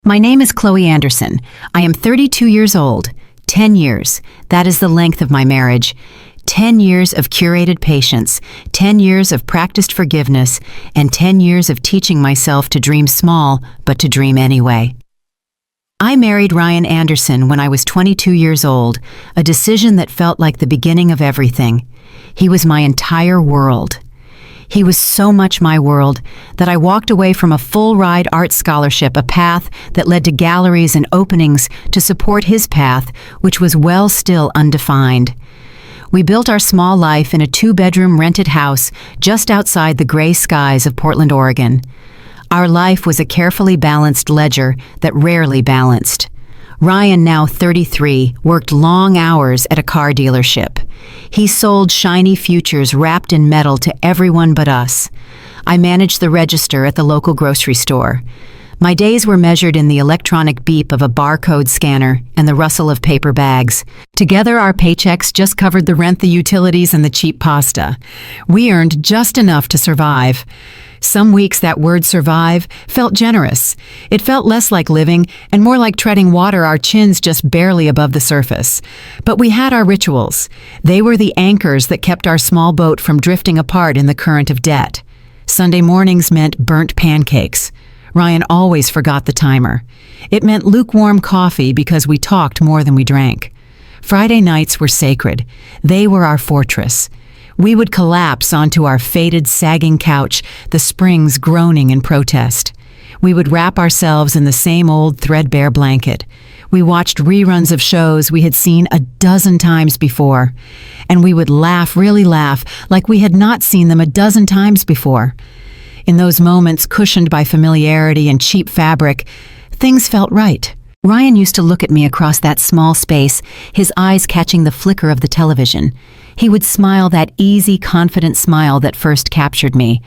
My name is Chloe Anderson. I am 32 years old. 10 years. That is the length of my marriage. 10 years of curated patience, 10 years of practiced forgiveness, and 10 years of teaching myself to dream small, but to dream anyway. I married Ryan Anderson when I was 22 years old, a decision that felt like the beginning of everything. He was my entire world. He was so much my world that I walked away from a full-ride art scholarship, a path that led to galleries and openings to support his path, which was still undefined. We built our small life in a 2-bedroom rented house just outside the gray skies of Portland, Oregon. Our life was a carefully balanced ledger that rarely balanced. Ryan, now 33, worked long hours at a car dealership. He sold shiny futures wrapped in metal to everyone but us. I managed the register at the local grocery store. My days were measured in the electronic beep of a barcode scanner and the rustle of paper bags. Together, our paychecks just covered the rent, the utilities, and the cheap pasta. We earned just enough to survive. Some weeks that word survive felt generous. It felt less like living and more like treading water, our chins just barely above the surface. But we had our rituals. They were the anchors that kept our small boat from drifting apart in the current of debt. Sunday mornings meant burnt pancakes. Ryan always forgot the timer. It meant lukewarm coffee because we talked more than we drank. Friday nights were sacred. They were our fortress. We would collapse onto our faded, sagging couch, the springs groaning in protest. We would wrap ourselves in the same old threadbare blanket. We watched reruns of shows we had seen a dozen times before. And we would laugh, really laugh, like we had not seen them a dozen times before. In those moments, cushioned by familiarity and cheap fabric, things felt right. Ryan used to look at me across that small space, his eyes catching the flicker of the television. He would smile, that easy, confident smile that first captured me.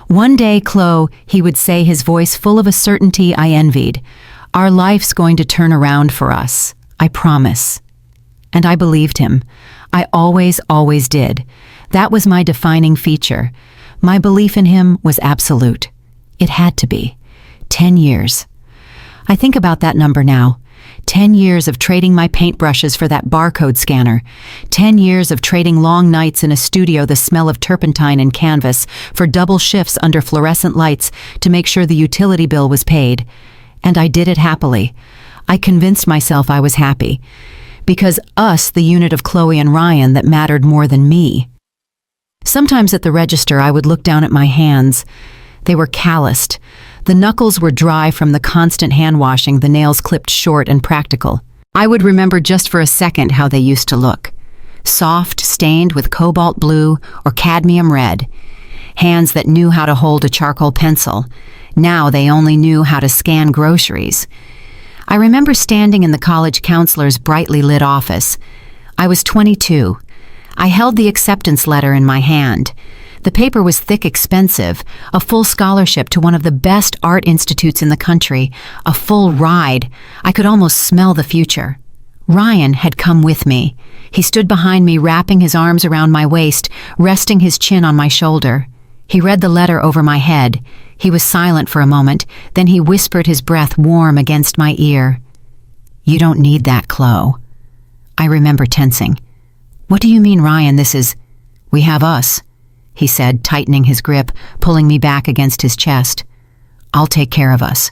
"One day, Chloe," he would say, his voice full of a certainty I envied. "Our life's going to turn around for us. I promise." And I believed him. I always did. That was my defining feature. My belief in him was absolute. It had to be. 10 years. I think about that number now. 10 years of trading my paintbrushes for that barcode scanner. 10 years of trading long nights in a studio, the smell of turpentine and canvas, for double shifts under fluorescent lights to make sure the utility bill was paid. And I did it happily. I convinced myself I was happy. Because us, the unit of Chloe and Ryan, that mattered more than me. Sometimes at the register I would look down at my hands. They were calloused. The knuckles were dry from the constant hand washing, the nails clipped short and practical. I would remember just for a second how they used to look. Soft, stained with cobalt blue or cadmium red. Hands that knew how to hold a charcoal pencil. Now they only knew how to scan groceries. I remember standing in the college counselor's brightly lit office. I was 22. I held the acceptance letter in my hand. The paper was thick, expensive, a full scholarship to one of the best art institutes in the country, a full ride. I could almost smell the future. Ryan had come with me. He stood behind me, wrapping his arms around my waist, resting his chin on my shoulder. He read the letter over my head. He was silent for a moment, then he whispered, his breath warm against my ear. "You don't need that, Chloe." I remember tensing. "What do you mean, Ryan? We have us," he said, tightening his grip, pulling me back against his chest. "I'll take care of us.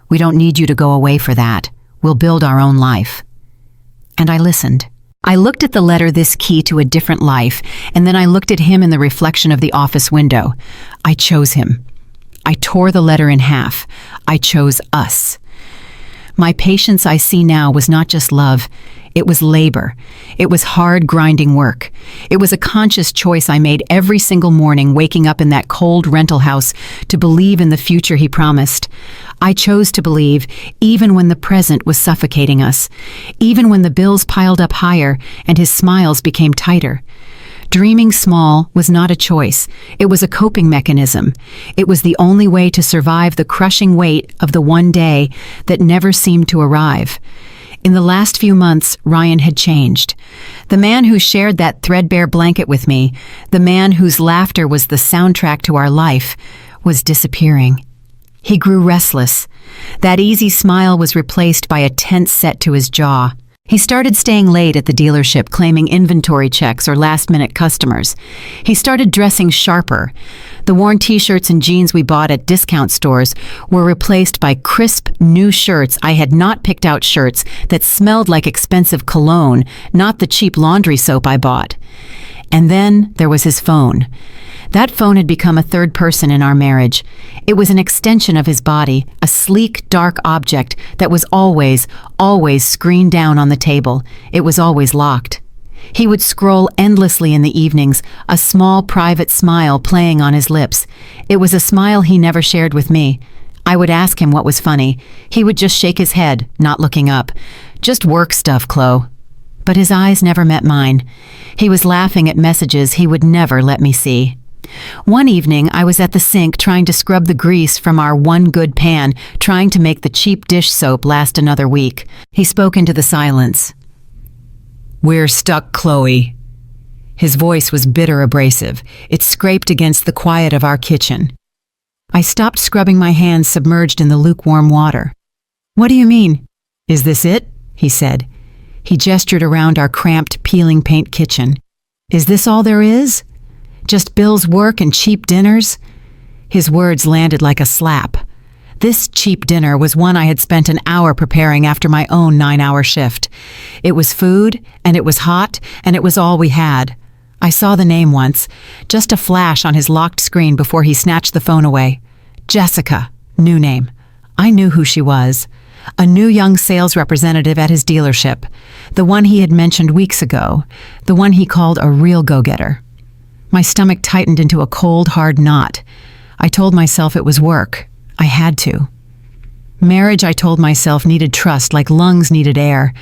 We don't need you to go away for that. We'll build our own life." And I listened. I looked at the letter, this key to a different life, and then I looked at him in the reflection of the office window. I chose him. I tore the letter in half. I chose us. My patience, I see now, was not just love. It was labor. It was hard, grinding work. It was a conscious choice I made every single morning, waking up in that cold rental house to believe in the future he promised. I chose to believe, even when the present was suffocating us, even when the bills piled up higher and his smiles became tighter. Dreaming small was not a choice. It was a coping mechanism. It was the only way to survive the crushing weight of the one day that never seemed to arrive. In the last few months, Ryan had changed. The man who shared that threadbare blanket with me, the man whose laughter was the soundtrack to our life, was disappearing. He grew restless. That easy smile was replaced by a tense set to his jaw. He started staying late at the dealership, claiming inventory checks or last-minute customers. He started dressing sharper. The worn t-shirts and jeans we bought at discount stores were replaced by crisp, new shirts. I had not picked out shirts that smelled like expensive cologne, not the cheap laundry soap I bought. And then there was his phone. That phone had become a third person in our marriage. It was an extension of his body, a sleek, dark object that was always screened down on the table. It was always locked. He would scroll endlessly in the evenings, a small, private smile playing on his lips. It was a smile he never shared with me. I would ask him what was funny. He would just shake his head, not looking up. "Just work stuff, Chloe." But his eyes never met mine. He was laughing at messages he would never let me see. One evening, I was at the sink trying to scrub the grease from our one good pan, trying to make the cheap dish soap last another week. He spoke into the silence. "We're stuck, Chloe." His voice was bitter, abrasive. It scraped against the quiet of our kitchen. I stopped scrubbing my hands submerged in the lukewarm water. "What do you mean?" "Is this it?" he said. He gestured around our cramped, peeling paint kitchen. "Is this all there is? Just Bill's work and cheap dinners?" His words landed like a slap. This cheap dinner was one I had spent an hour preparing after my own 9-hour shift. It was food, and it was hot, and it was all we had. I saw the name once, just a flash on his locked screen before he snatched the phone away. Jessica, new name. I knew who she was. A new young sales representative at his dealership. The one he had mentioned weeks ago. The one he called a real go-getter. My stomach tightened into a cold, hard knot. I told myself it was work. I had to. Marriage, I told myself, needed trust like lungs needed air.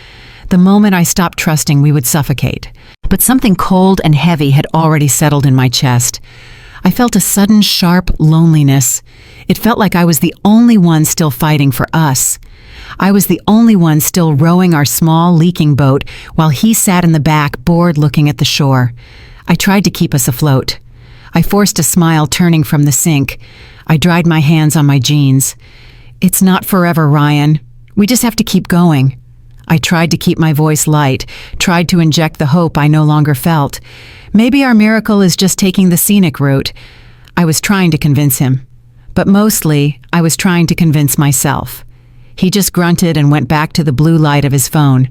The moment I stopped trusting, we would suffocate. But something cold and heavy had already settled in my chest. I felt a sudden, sharp loneliness. It felt like I was the only one still fighting for us. I was the only one still rowing our small, leaking boat while he sat in the back, bored looking at the shore. I tried to keep us afloat. I forced a smile turning from the sink. I dried my hands on my jeans. "It's not forever, Ryan. We just have to keep going." I tried to keep my voice light, tried to inject the hope I no longer felt. Maybe our miracle is just taking the scenic route. I was trying to convince him. But mostly, I was trying to convince myself. He just grunted and went back to the blue light of his phone.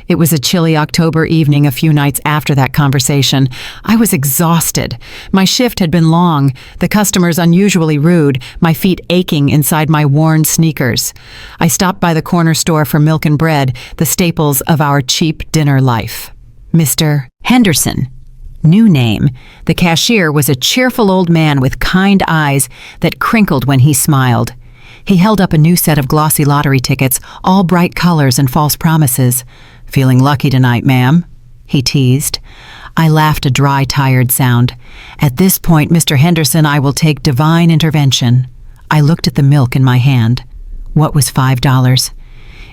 It was a chilly October evening a few nights after that conversation. I was exhausted. My shift had been long, the customers unusually rude, my feet aching inside my worn sneakers. I stopped by the corner store for milk and bread, the staples of our cheap dinner life. Mr. Henderson. New name. The cashier was a cheerful old man with kind eyes that crinkled when he smiled. He held up a new set of glossy lottery tickets, all bright colors and false promises. "Feeling lucky tonight, ma'am?" he teased. I laughed a dry, tired sound. "At this point, Mr. Henderson, I will take divine intervention." I looked at the milk in my hand. What was $5?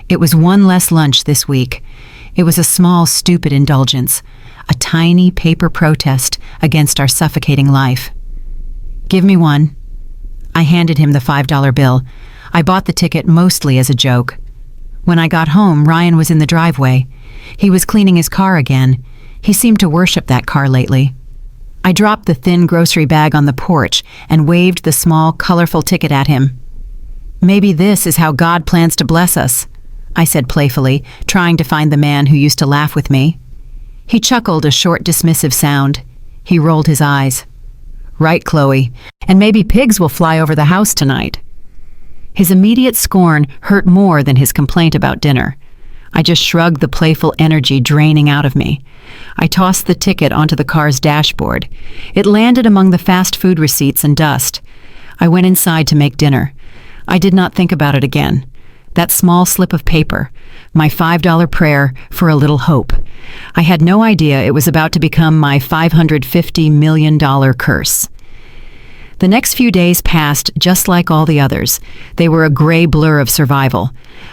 It was one less lunch this week. It was a small, stupid indulgence, a tiny paper protest against our suffocating life. "Give me one." I handed him the $5 bill. I bought the ticket mostly as a joke. When I got home, Ryan was in the driveway. He was cleaning his car again. He seemed to worship that car lately. I dropped the thin grocery bag on the porch and waved the small, colorful ticket at him. "Maybe this is how God plans to bless us," I said playfully, trying to find the man who used to laugh with me. He chuckled a short, dismissive sound. He rolled his eyes. "Right, Chloe. And maybe pigs will fly over the house tonight." His immediate scorn hurt more than his complaint about dinner. I just shrugged, the playful energy draining out of me. I tossed the ticket onto the car's dashboard. It landed among the fast food receipts and dust. I went inside to make dinner. I did not think about it again. That small slip of paper, my $5 prayer for a little hope. I had no idea it was about to become my $550 million curse. The next few days passed just like all the others. They were a gray blur of survival.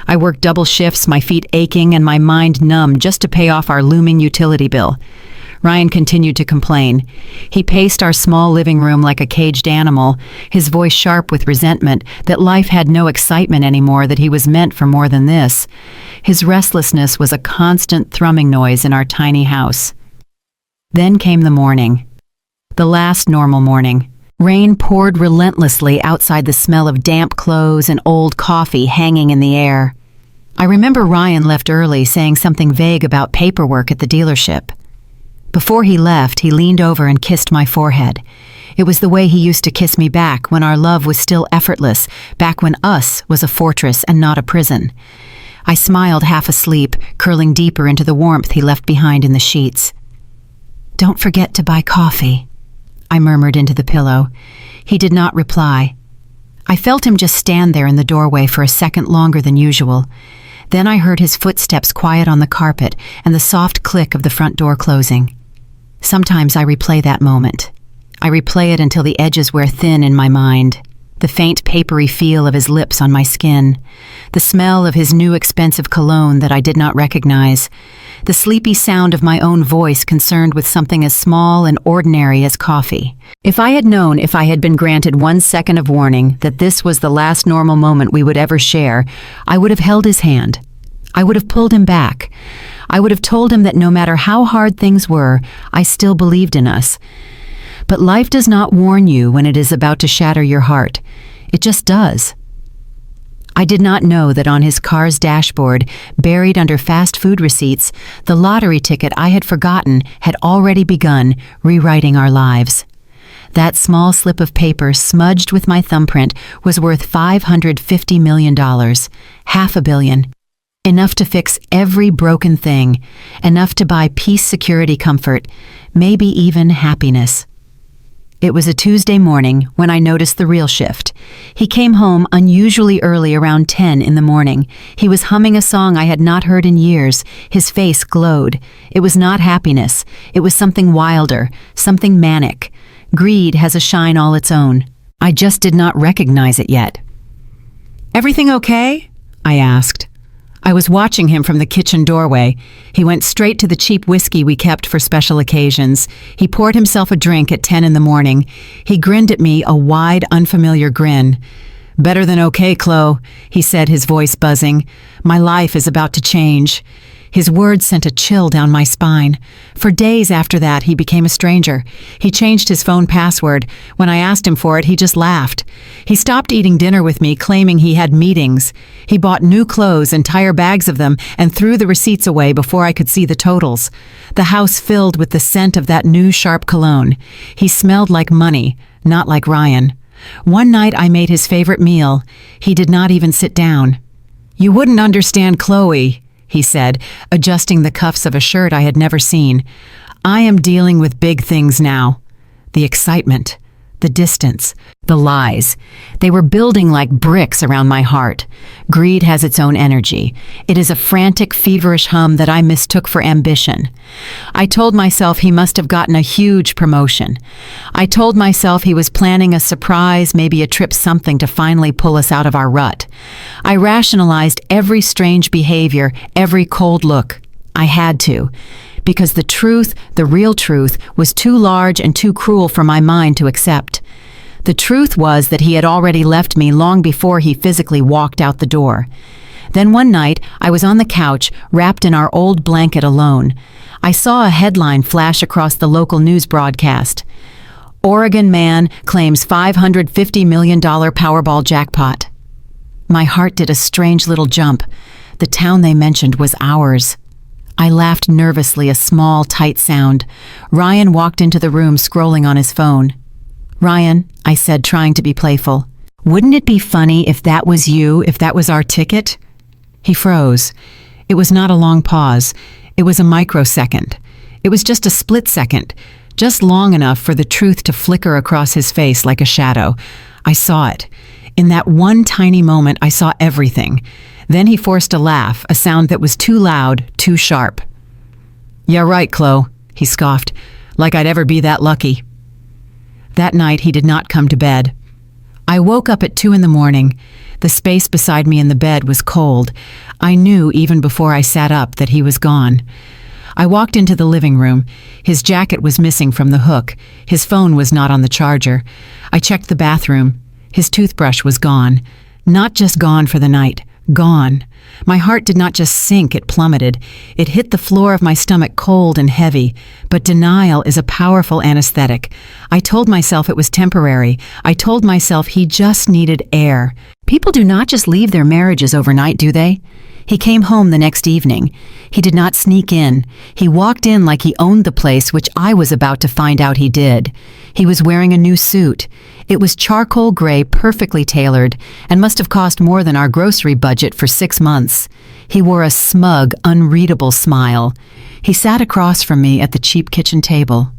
I worked double shifts, my feet aching and my mind numb just to pay off our looming utility bill. Ryan continued to complain. He paced our small living room like a caged animal, his voice sharp with resentment that life had no excitement anymore, that he was meant for more than this. His restlessness was a constant thrumming noise in our tiny house. Then came the morning. The last normal morning. Rain poured relentlessly outside, the smell of damp clothes and old coffee hanging in the air. I remember Ryan left early, saying something vague about paperwork at the dealership. Before he left, he leaned over and kissed my forehead. It was the way he used to kiss me back when our love was still effortless, back when us was a fortress and not a prison. I smiled, half asleep, curling deeper into the warmth he left behind in the sheets. "Don't forget to buy coffee," I murmured into the pillow. He did not reply. I felt him just stand there in the doorway for a second longer than usual. Then I heard his footsteps quiet on the carpet and the soft click of the front door closing. Sometimes I replay that moment. I replay it until the edges wear thin in my mind. The faint papery feel of his lips on my skin. The smell of his new expensive cologne that I did not recognize. The sleepy sound of my own voice concerned with something as small and ordinary as coffee. If I had known, if I had been granted 1 second of warning that this was the last normal moment we would ever share, I would have held his hand. I would have pulled him back. I would have told him that no matter how hard things were, I still believed in us. But life does not warn you when it is about to shatter your heart. It just does. I did not know that on his car's dashboard, buried under fast food receipts, the lottery ticket I had forgotten had already begun rewriting our lives. That small slip of paper, smudged with my thumbprint, was worth $550 million, $500 million. Enough to fix every broken thing, enough to buy peace, security, comfort, maybe even happiness. It was a Tuesday morning when I noticed the real shift. He came home unusually early, around 10 in the morning. He was humming a song I had not heard in years. His face glowed. It was not happiness. It was something wilder, something manic. Greed has a shine all its own. I just did not recognize it yet. "Everything okay?" I asked. I was watching him from the kitchen doorway. He went straight to the cheap whiskey we kept for special occasions. He poured himself a drink at 10 in the morning. He grinned at me, a wide, unfamiliar grin. "Better than okay, Chloe," he said, his voice buzzing. "My life is about to change." His words sent a chill down my spine. For days after that, he became a stranger. He changed his phone password. When I asked him for it, he just laughed. He stopped eating dinner with me, claiming he had meetings. He bought new clothes, entire bags of them, and threw the receipts away before I could see the totals. The house filled with the scent of that new sharp cologne. He smelled like money, not like Ryan. One night I made his favorite meal. He did not even sit down. "You wouldn't understand Chloe," he said, adjusting the cuffs of a shirt I had never seen. "I am dealing with big things now." The excitement, the distance, the lies. They were building like bricks around my heart. Greed has its own energy. It is a frantic, feverish hum that I mistook for ambition. I told myself he must have gotten a huge promotion. I told myself he was planning a surprise, maybe a trip, something to finally pull us out of our rut. I rationalized every strange behavior, every cold look. I had to, because the truth, the real truth, was too large and too cruel for my mind to accept. The truth was that he had already left me long before he physically walked out the door. Then one night, I was on the couch, wrapped in our old blanket alone. I saw a headline flash across the local news broadcast. "Oregon man claims $550 million Powerball jackpot." My heart did a strange little jump. The town they mentioned was ours. I laughed nervously, a small, tight sound. Ryan walked into the room, scrolling on his phone. "Ryan," I said, trying to be playful, "wouldn't it be funny if that was you, if that was our ticket?" He froze. It was not a long pause. It was a microsecond. It was just a split second, just long enough for the truth to flicker across his face like a shadow. I saw it. In that one tiny moment, I saw everything. Then he forced a laugh, a sound that was too loud, too sharp. "Yeah, right, Chloe," he scoffed, "like I'd ever be that lucky." That night, he did not come to bed. I woke up at 2 in the morning. The space beside me in the bed was cold. I knew even before I sat up that he was gone. I walked into the living room. His jacket was missing from the hook. His phone was not on the charger. I checked the bathroom. His toothbrush was gone. Not just gone for the night. Gone. My heart did not just sink, it plummeted. It hit the floor of my stomach cold and heavy. But denial is a powerful anesthetic. I told myself it was temporary. I told myself he just needed air. People do not just leave their marriages overnight, do they? He came home the next evening. He did not sneak in. He walked in like he owned the place, which I was about to find out he did. He was wearing a new suit. It was charcoal gray, perfectly tailored, and must have cost more than our grocery budget for 6 months. He wore a smug, unreadable smile. He sat across from me at the cheap kitchen table.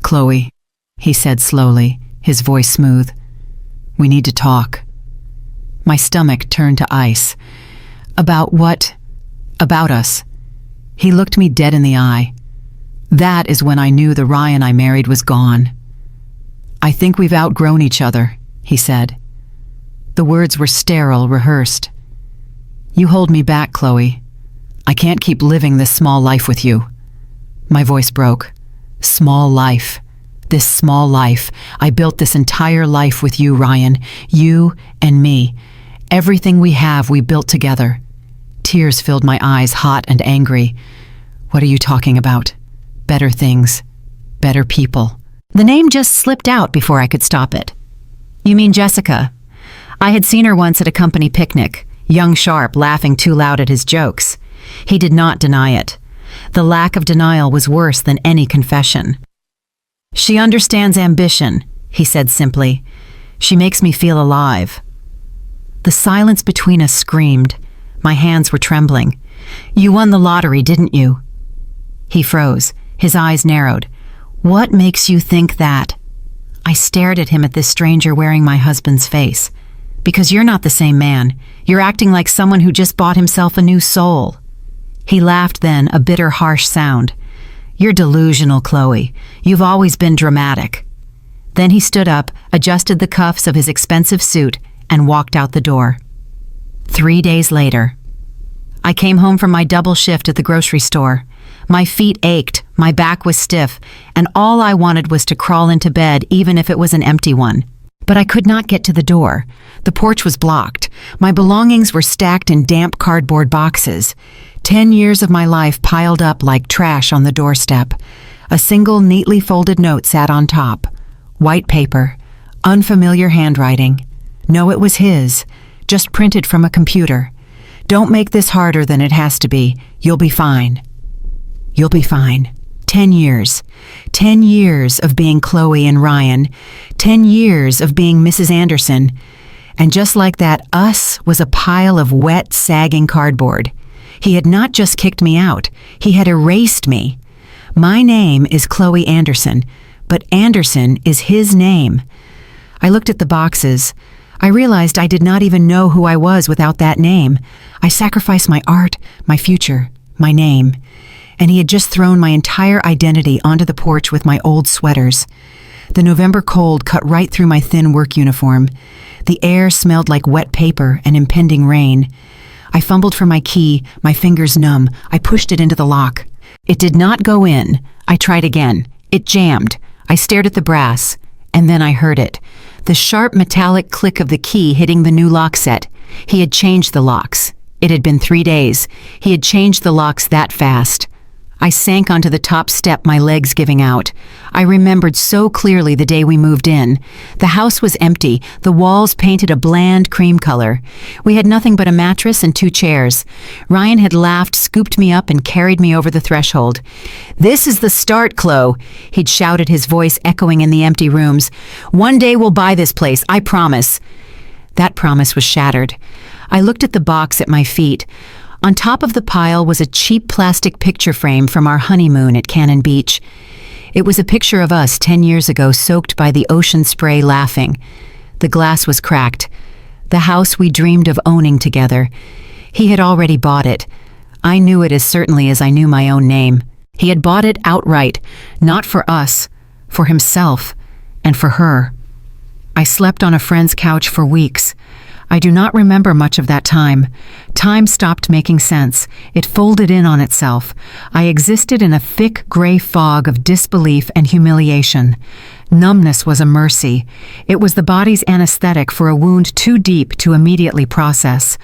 "Chloe," he said slowly, his voice smooth. "We need to talk." My stomach turned to ice. "About what?" "About us." He looked me dead in the eye. That is when I knew the Ryan I married was gone. "I think we've outgrown each other," he said. The words were sterile, rehearsed. "You hold me back, Chloe. I can't keep living this small life with you." My voice broke. Small life. This small life. I built this entire life with you, Ryan. You and me. Everything we have, we built together. Tears filled my eyes, hot and angry. "What are you talking about?" "Better things. Better people." The name just slipped out before I could stop it. "You mean Jessica?" I had seen her once at a company picnic, young Sharp laughing too loud at his jokes. He did not deny it. The lack of denial was worse than any confession. "She understands ambition," he said simply. "She makes me feel alive." The silence between us screamed. My hands were trembling. "You won the lottery, didn't you?" He froze. His eyes narrowed. "What makes you think that?" I stared at him, at this stranger wearing my husband's face. "Because you're not the same man. You're acting like someone who just bought himself a new soul." He laughed then, a bitter, harsh sound. "You're delusional, Chloe. You've always been dramatic." Then he stood up, adjusted the cuffs of his expensive suit, and walked out the door. 3 days later. I came home from my double shift at the grocery store. My feet ached, my back was stiff, and all I wanted was to crawl into bed, even if it was an empty one. But I could not get to the door. The porch was blocked. My belongings were stacked in damp cardboard boxes. 10 years of my life piled up like trash on the doorstep. A single neatly folded note sat on top. White paper, unfamiliar handwriting. No, it was his, just printed from a computer. "Don't make this harder than it has to be. You'll be fine. You'll be fine." 10 years. 10 years of being Chloe and Ryan. 10 years of being Mrs. Anderson. And just like that, us was a pile of wet, sagging cardboard. He had not just kicked me out. He had erased me. My name is Chloe Anderson, but Anderson is his name. I looked at the boxes. I realized I did not even know who I was without that name. I sacrificed my art, my future, my name. And he had just thrown my entire identity onto the porch with my old sweaters. The November cold cut right through my thin work uniform. The air smelled like wet paper and impending rain. I fumbled for my key, my fingers numb. I pushed it into the lock. It did not go in. I tried again. It jammed. I stared at the brass, and then I heard it. The sharp metallic click of the key hitting the new lock set. He had changed the locks. It had been 3 days. He had changed the locks that fast. I sank onto the top step, my legs giving out. I remembered so clearly the day we moved in. The house was empty, the walls painted a bland cream color. We had nothing but a mattress and 2 chairs. Ryan had laughed, scooped me up, and carried me over the threshold. "This is the start, Chloe," he'd shouted, his voice echoing in the empty rooms. "One day we'll buy this place, I promise." That promise was shattered. I looked at the box at my feet. On top of the pile was a cheap plastic picture frame from our honeymoon at Cannon Beach. It was a picture of us 10 years ago, soaked by the ocean spray, laughing. The glass was cracked. The house we dreamed of owning together. He had already bought it. I knew it as certainly as I knew my own name. He had bought it outright, not for us, for himself, and for her. I slept on a friend's couch for weeks. I do not remember much of that time. Time stopped making sense. It folded in on itself. I existed in a thick gray fog of disbelief and humiliation. Numbness was a mercy. It was the body's anesthetic for a wound too deep to immediately process.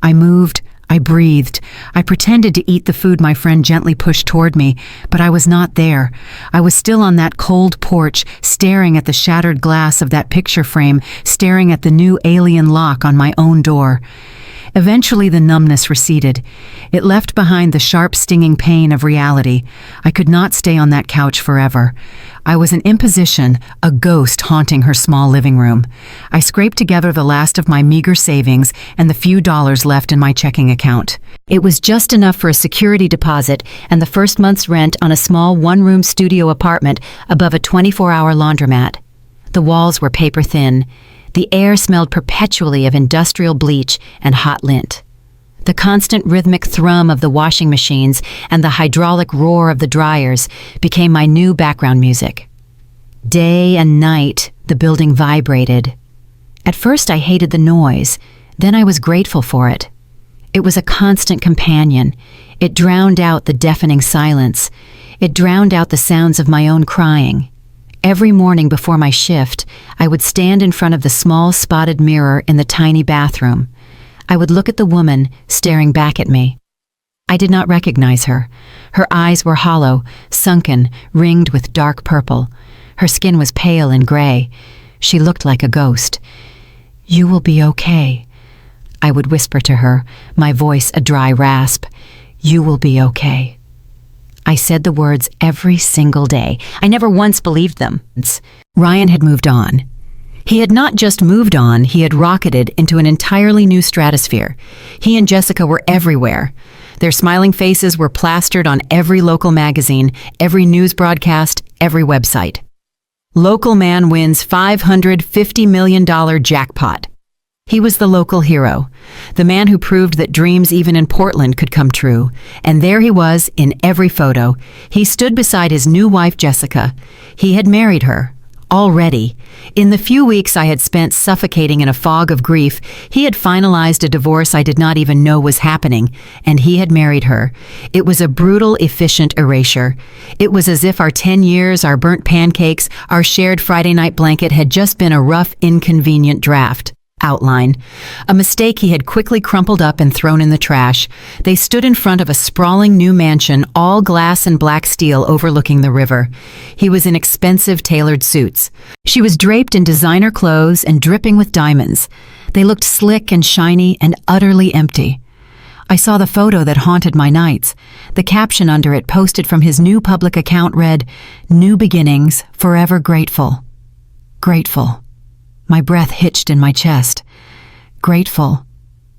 I moved, I breathed. I pretended to eat the food my friend gently pushed toward me, but I was not there. I was still on that cold porch, staring at the shattered glass of that picture frame, staring at the new alien lock on my own door. Eventually the numbness receded. It left behind the sharp stinging pain of reality. I could not stay on that couch forever. I was an imposition, a ghost haunting her small living room. I scraped together the last of my meager savings and the few dollars left in my checking account. It was just enough for a security deposit and the first month's rent on a small one-room studio apartment above a 24-hour laundromat. The walls were paper thin. The air smelled perpetually of industrial bleach and hot lint. The constant rhythmic thrum of the washing machines and the hydraulic roar of the dryers became my new background music. Day and night, the building vibrated. At first I hated the noise, then I was grateful for it. It was a constant companion. It drowned out the deafening silence. It drowned out the sounds of my own crying. Every morning before my shift, I would stand in front of the small spotted mirror in the tiny bathroom. I would look at the woman staring back at me. I did not recognize her. Her eyes were hollow, sunken, ringed with dark purple. Her skin was pale and gray. She looked like a ghost. "You will be okay," I would whisper to her, my voice a dry rasp. "You will be okay." I said the words every single day. I never once believed them. Ryan had moved on. He had not just moved on, he had rocketed into an entirely new stratosphere. He and Jessica were everywhere. Their smiling faces were plastered on every local magazine, every news broadcast, every website. Local man wins $550 million jackpot. He was the local hero, the man who proved that dreams even in Portland could come true. And there he was in every photo. He stood beside his new wife, Jessica. He had married her. Already. In the few weeks I had spent suffocating in a fog of grief, he had finalized a divorce I did not even know was happening, and he had married her. It was a brutal, efficient erasure. It was as if our 10 years, our burnt pancakes, our shared Friday night blanket had just been a rough, inconvenient draft. Outline. A mistake he had quickly crumpled up and thrown in the trash. They stood in front of a sprawling new mansion, all glass and black steel overlooking the river. He was in expensive tailored suits. She was draped in designer clothes and dripping with diamonds. They looked slick and shiny and utterly empty. I saw the photo that haunted my nights. The caption under it, posted from his new public account, read, "New beginnings, forever grateful." Grateful. My breath hitched in my chest. Grateful.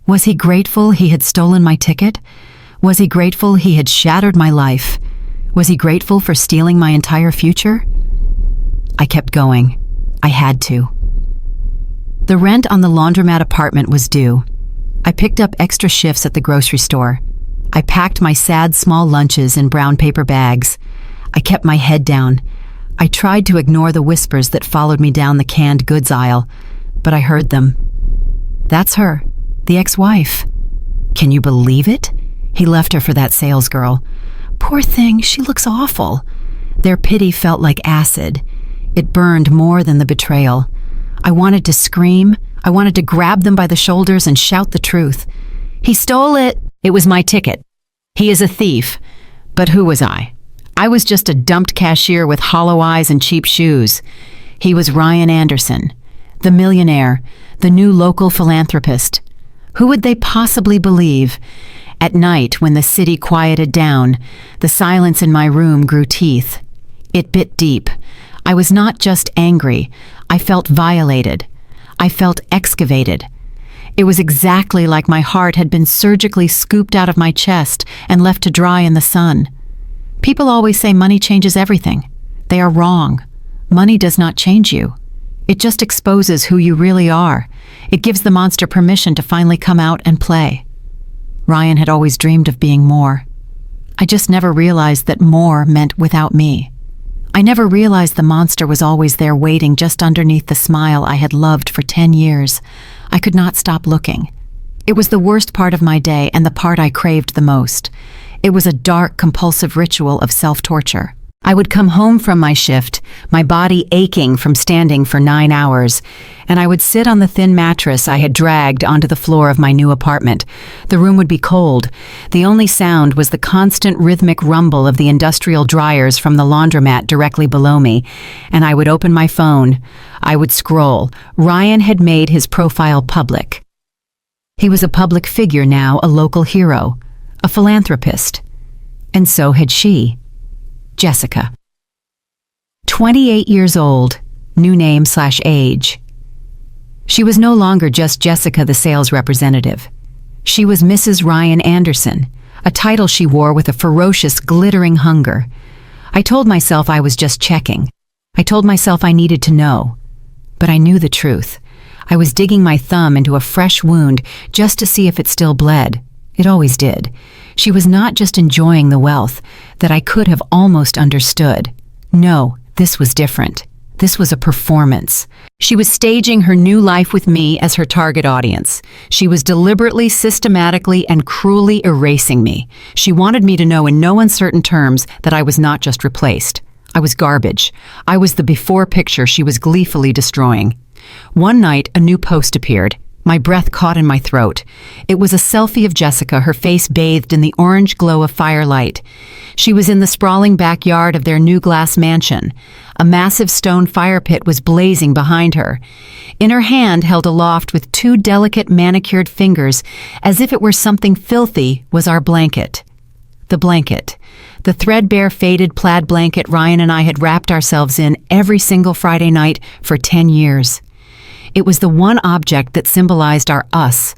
Was he grateful he had stolen my ticket? Was he grateful he had shattered my life? Was he grateful for stealing my entire future? I kept going. I had to. The rent on the laundromat apartment was due. I picked up extra shifts at the grocery store. I packed my sad small lunches in brown paper bags. I kept my head down. I tried to ignore the whispers that followed me down the canned goods aisle, but I heard them. "That's her, the ex-wife. Can you believe it? He left her for that sales girl. Poor thing, she looks awful." Their pity felt like acid. It burned more than the betrayal. I wanted to scream. I wanted to grab them by the shoulders and shout the truth. "He stole it. It was my ticket. He is a thief." But who was I? I was just a dumped cashier with hollow eyes and cheap shoes. He was Ryan Anderson, the millionaire, the new local philanthropist. Who would they possibly believe? At night, when the city quieted down, the silence in my room grew teeth. It bit deep. I was not just angry. I felt violated. I felt excavated. It was exactly like my heart had been surgically scooped out of my chest and left to dry in the sun. People always say money changes everything. They are wrong. Money does not change you. It just exposes who you really are. It gives the monster permission to finally come out and play. Ryan had always dreamed of being more. I just never realized that more meant without me. I never realized the monster was always there waiting just underneath the smile I had loved for 10 years. I could not stop looking. It was the worst part of my day and the part I craved the most. It was a dark, compulsive ritual of self-torture. I would come home from my shift, my body aching from standing for 9 hours, and I would sit on the thin mattress I had dragged onto the floor of my new apartment. The room would be cold. The only sound was the constant rhythmic rumble of the industrial dryers from the laundromat directly below me, and I would open my phone. I would scroll. Ryan had made his profile public. He was a public figure now, a local hero, a philanthropist. And so had she. Jessica. 28 years old, new name/age. She was no longer just Jessica, the sales representative. She was Mrs. Ryan Anderson, a title she wore with a ferocious, glittering hunger. I told myself I was just checking. I told myself I needed to know. But I knew the truth. I was digging my thumb into a fresh wound just to see if it still bled. It always did. She was not just enjoying the wealth that I could have almost understood. No, this was different. This was a performance. She was staging her new life with me as her target audience. She was deliberately, systematically, and cruelly erasing me. She wanted me to know in no uncertain terms that I was not just replaced. I was garbage. I was the before picture she was gleefully destroying. One night, a new post appeared. My breath caught in my throat. It was a selfie of Jessica, her face bathed in the orange glow of firelight. She was in the sprawling backyard of their new glass mansion. A massive stone fire pit was blazing behind her. In her hand, held aloft with 2 delicate manicured fingers, as if it were something filthy, was our blanket. The blanket. The threadbare faded plaid blanket Ryan and I had wrapped ourselves in every single Friday night for 10 years. It was the one object that symbolized our us.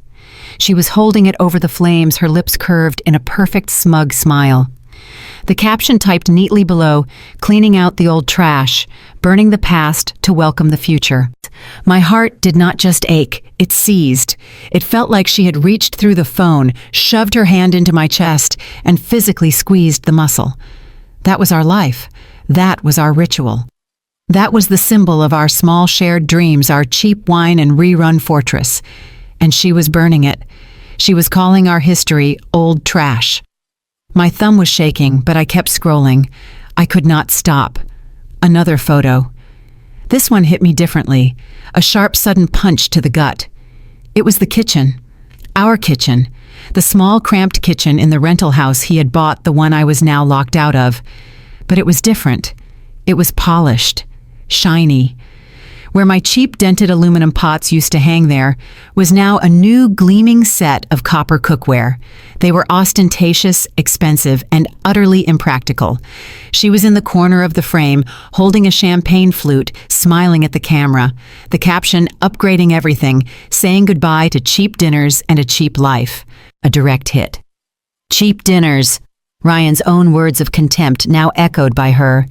She was holding it over the flames, her lips curved in a perfect smug smile. The caption typed neatly below, cleaning out the old trash, burning the past to welcome the future. My heart did not just ache, it seized. It felt like she had reached through the phone, shoved her hand into my chest, and physically squeezed the muscle. That was our life. That was our ritual. That was the symbol of our small shared dreams, our cheap wine and rerun fortress. And she was burning it. She was calling our history old trash. My thumb was shaking, but I kept scrolling. I could not stop. Another photo. This one hit me differently, a sharp, sudden punch to the gut. It was the kitchen. Our kitchen. The small, cramped kitchen in the rental house he had bought, the one I was now locked out of. But it was different. It was polished. Shiny. Where my cheap dented aluminum pots used to hang there was now a new gleaming set of copper cookware. They were ostentatious, expensive, and utterly impractical. She was in the corner of the frame, holding a champagne flute, smiling at the camera. The caption, upgrading everything, saying goodbye to cheap dinners and a cheap life. A direct hit. Cheap dinners. Ryan's own words of contempt now echoed by her.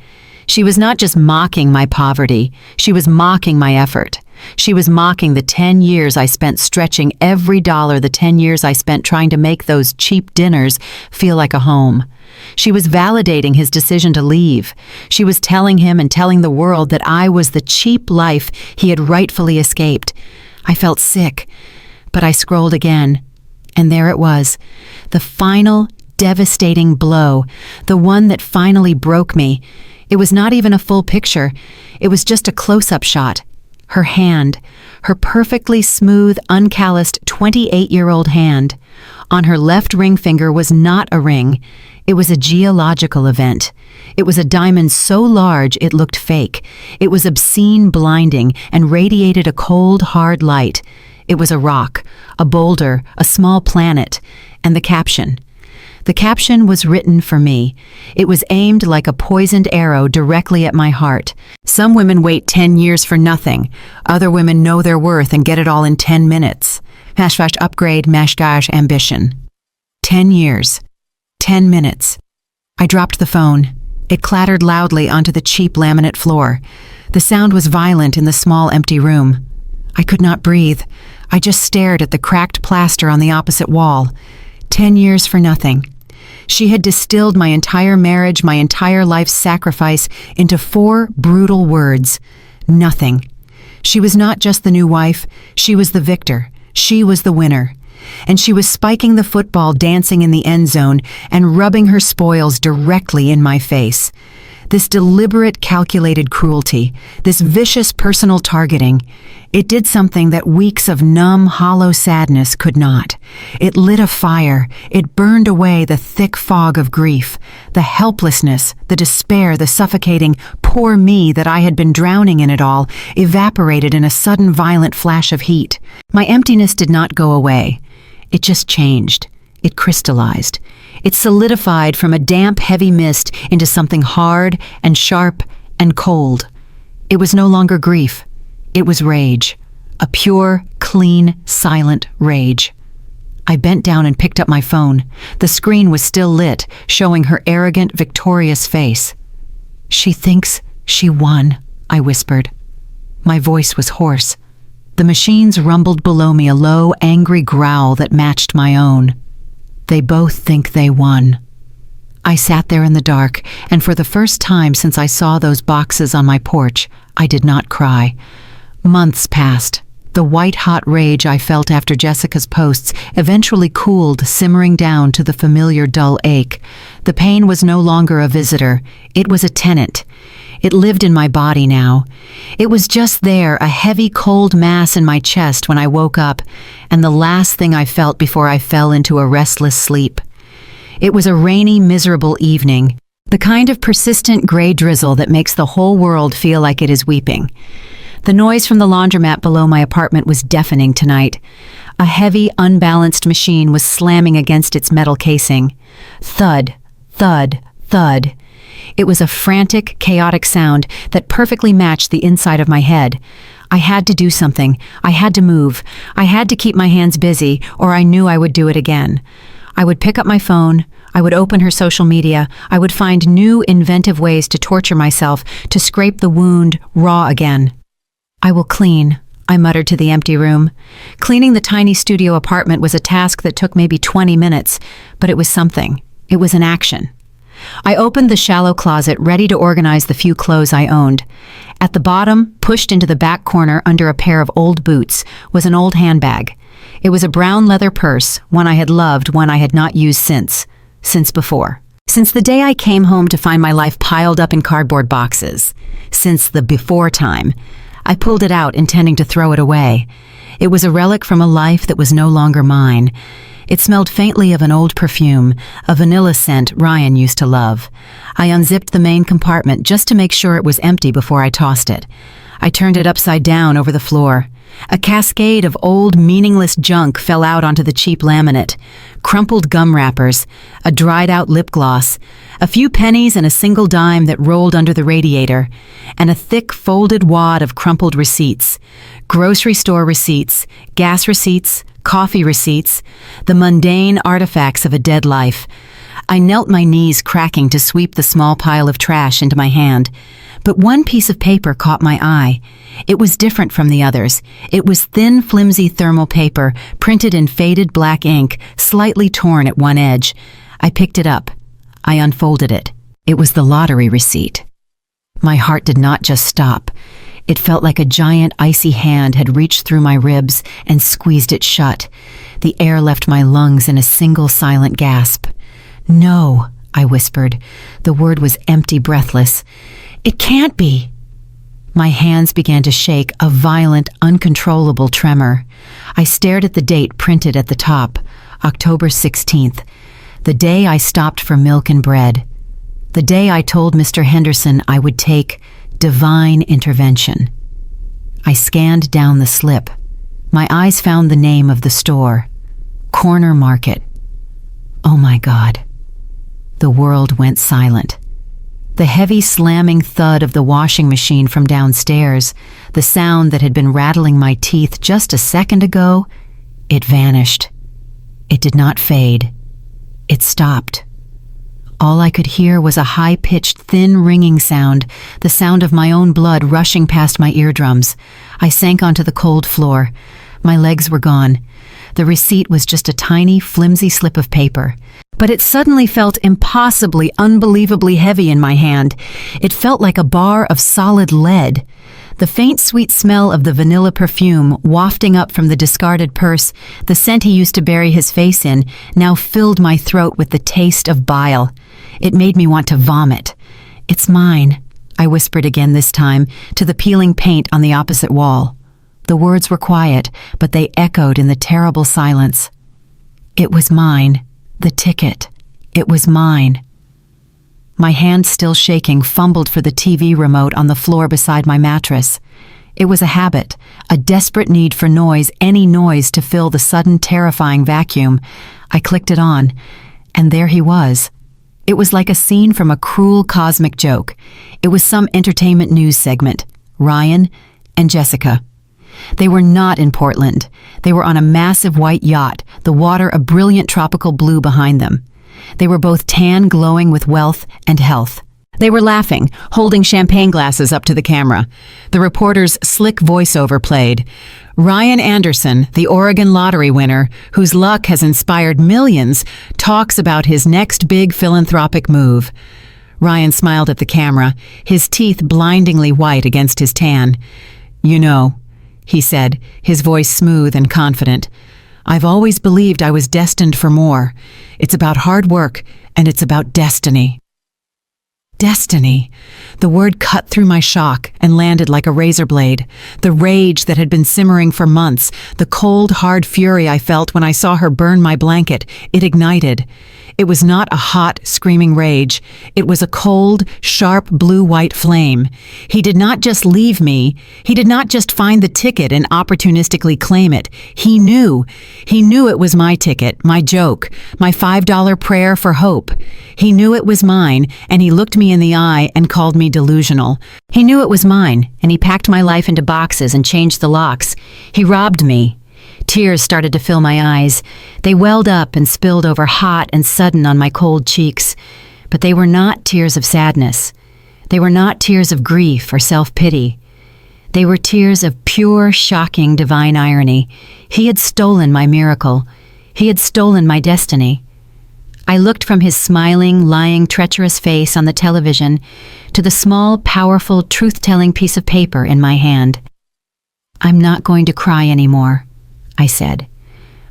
She was not just mocking my poverty, she was mocking my effort. She was mocking the 10 years I spent stretching every dollar, the 10 years I spent trying to make those cheap dinners feel like a home. She was validating his decision to leave. She was telling him and telling the world that I was the cheap life he had rightfully escaped. I felt sick, but I scrolled again. And there it was, the final devastating blow, the one that finally broke me. It was not even a full picture. It was just a close-up shot. Her hand, her perfectly smooth, uncalloused 28-year-old hand. On her left ring finger was not a ring. It was a geological event. It was a diamond so large it looked fake. It was obscene, blinding, and radiated a cold, hard light. It was a rock, a boulder, a small planet, and the caption. The caption was written for me. It was aimed like a poisoned arrow directly at my heart. Some women wait 10 years for nothing. Other women know their worth and get it all in 10 minutes. # upgrade, # ambition. 10 years. 10 minutes. I dropped the phone. It clattered loudly onto the cheap laminate floor. The sound was violent in the small empty room. I could not breathe. I just stared at the cracked plaster on the opposite wall. 10 years for nothing. She had distilled my entire marriage, my entire life's sacrifice into 4 brutal words. Nothing. She was not just the new wife, she was the victor. She was the winner. And she was spiking the football, dancing in the end zone, and rubbing her spoils directly in my face. This deliberate, calculated cruelty, this vicious personal targeting, it did something that weeks of numb, hollow sadness could not. It lit a fire. It burned away the thick fog of grief, the helplessness, the despair, the suffocating poor me that I had been drowning in it all, evaporated in a sudden violent flash of heat. My emptiness did not go away. It just changed. It crystallized. It solidified from a damp, heavy mist into something hard and sharp and cold. It was no longer grief. It was rage. A pure, clean, silent rage. I bent down and picked up my phone. The screen was still lit, showing her arrogant, victorious face. "She thinks she won," I whispered. My voice was hoarse. The machines rumbled below me, a low, angry growl that matched my own. "They both think they won." I sat there in the dark, and for the first time since I saw those boxes on my porch, I did not cry. Months passed. The white-hot rage I felt after Jessica's posts eventually cooled, simmering down to the familiar dull ache. The pain was no longer a visitor. It was a tenant. It lived in my body now. It was just there, a heavy, cold mass in my chest when I woke up, and the last thing I felt before I fell into a restless sleep. It was a rainy, miserable evening, the kind of persistent gray drizzle that makes the whole world feel like it is weeping. The noise from the laundromat below my apartment was deafening tonight. A heavy, unbalanced machine was slamming against its metal casing. Thud, thud, thud. It was a frantic, chaotic sound that perfectly matched the inside of my head. I had to do something. I had to move. I had to keep my hands busy, or I knew I would do it again. I would pick up my phone. I would open her social media. I would find new, inventive ways to torture myself, to scrape the wound raw again. "I will clean," I muttered to the empty room. Cleaning the tiny studio apartment was a task that took maybe 20 minutes, but it was something. It was an action. I opened the shallow closet, ready to organize the few clothes I owned. At the bottom, pushed into the back corner under a pair of old boots, was an old handbag. It was a brown leather purse, one I had loved, one I had not used since before. Since the day I came home to find my life piled up in cardboard boxes. Since the before time. I pulled it out, intending to throw it away. It was a relic from a life that was no longer mine. It smelled faintly of an old perfume, a vanilla scent Ryan used to love. I unzipped the main compartment just to make sure it was empty before I tossed it. I turned it upside down over the floor. A cascade of old, meaningless junk fell out onto the cheap laminate. Crumpled gum wrappers, a dried-out lip gloss, a few pennies and a single dime that rolled under the radiator, and a thick, folded wad of crumpled receipts. Grocery store receipts, gas receipts, coffee receipts, the mundane artifacts of a dead life. I knelt, my knees cracking, to sweep the small pile of trash into my hand. But one piece of paper caught my eye. It was different from the others. It was thin, flimsy thermal paper, printed in faded black ink, slightly torn at one edge. I picked it up. I unfolded it. It was the lottery receipt. My heart did not just stop. It felt like a giant, icy hand had reached through my ribs and squeezed it shut. The air left my lungs in a single silent gasp. "No," I whispered. The word was empty, breathless. "It can't be." My hands began to shake, a violent, uncontrollable tremor. I stared at the date printed at the top, October 16th, the day I stopped for milk and bread, the day I told Mr. Henderson I would take divine intervention. I scanned down the slip. My eyes found the name of the store, Corner Market. Oh my God. The world went silent. The heavy slamming thud of the washing machine from downstairs, the sound that had been rattling my teeth just a second ago, it vanished. It did not fade. It stopped. All I could hear was a high-pitched, thin ringing sound, the sound of my own blood rushing past my eardrums. I sank onto the cold floor. My legs were gone. The receipt was just a tiny, flimsy slip of paper. But it suddenly felt impossibly, unbelievably heavy in my hand. It felt like a bar of solid lead. The faint sweet smell of the vanilla perfume wafting up from the discarded purse, the scent he used to bury his face in, now filled my throat with the taste of bile. It made me want to vomit. "It's mine," I whispered again this time, to the peeling paint on the opposite wall. The words were quiet, but they echoed in the terrible silence. It was mine. The ticket. It was mine. My hand still shaking, fumbled for the TV remote on the floor beside my mattress. It was a habit, a desperate need for noise, any noise to fill the sudden terrifying vacuum. I clicked it on, and there he was. It was like a scene from a cruel cosmic joke. It was some entertainment news segment. Ryan and Jessica. They were not in Portland. They were on a massive white yacht, the water a brilliant tropical blue behind them. They were both tan, glowing with wealth and health. They were laughing, holding champagne glasses up to the camera. The reporter's slick voiceover played. Ryan Anderson, the Oregon lottery winner, whose luck has inspired millions, talks about his next big philanthropic move. Ryan smiled at the camera, his teeth blindingly white against his tan. "You know," he said, his voice smooth and confident, "I've always believed I was destined for more. It's about hard work, and it's about destiny." Destiny. The word cut through my shock and landed like a razor blade. The rage that had been simmering for months, the cold, hard fury I felt when I saw her burn my blanket, it ignited. It was not a hot, screaming rage. It was a cold, sharp, blue-white flame. He did not just leave me. He did not just find the ticket and opportunistically claim it. He knew. He knew it was my ticket, my joke, my $5 prayer for hope. He knew it was mine, and he looked me in the eye and called me delusional. He knew it was mine, and he packed my life into boxes and changed the locks. He robbed me. Tears started to fill my eyes. They welled up and spilled over hot and sudden on my cold cheeks. But they were not tears of sadness. They were not tears of grief or self-pity. They were tears of pure, shocking, divine irony. He had stolen my miracle. He had stolen my destiny. I looked from his smiling, lying, treacherous face on the television to the small, powerful, truth-telling piece of paper in my hand. "I'm not going to cry anymore," I said.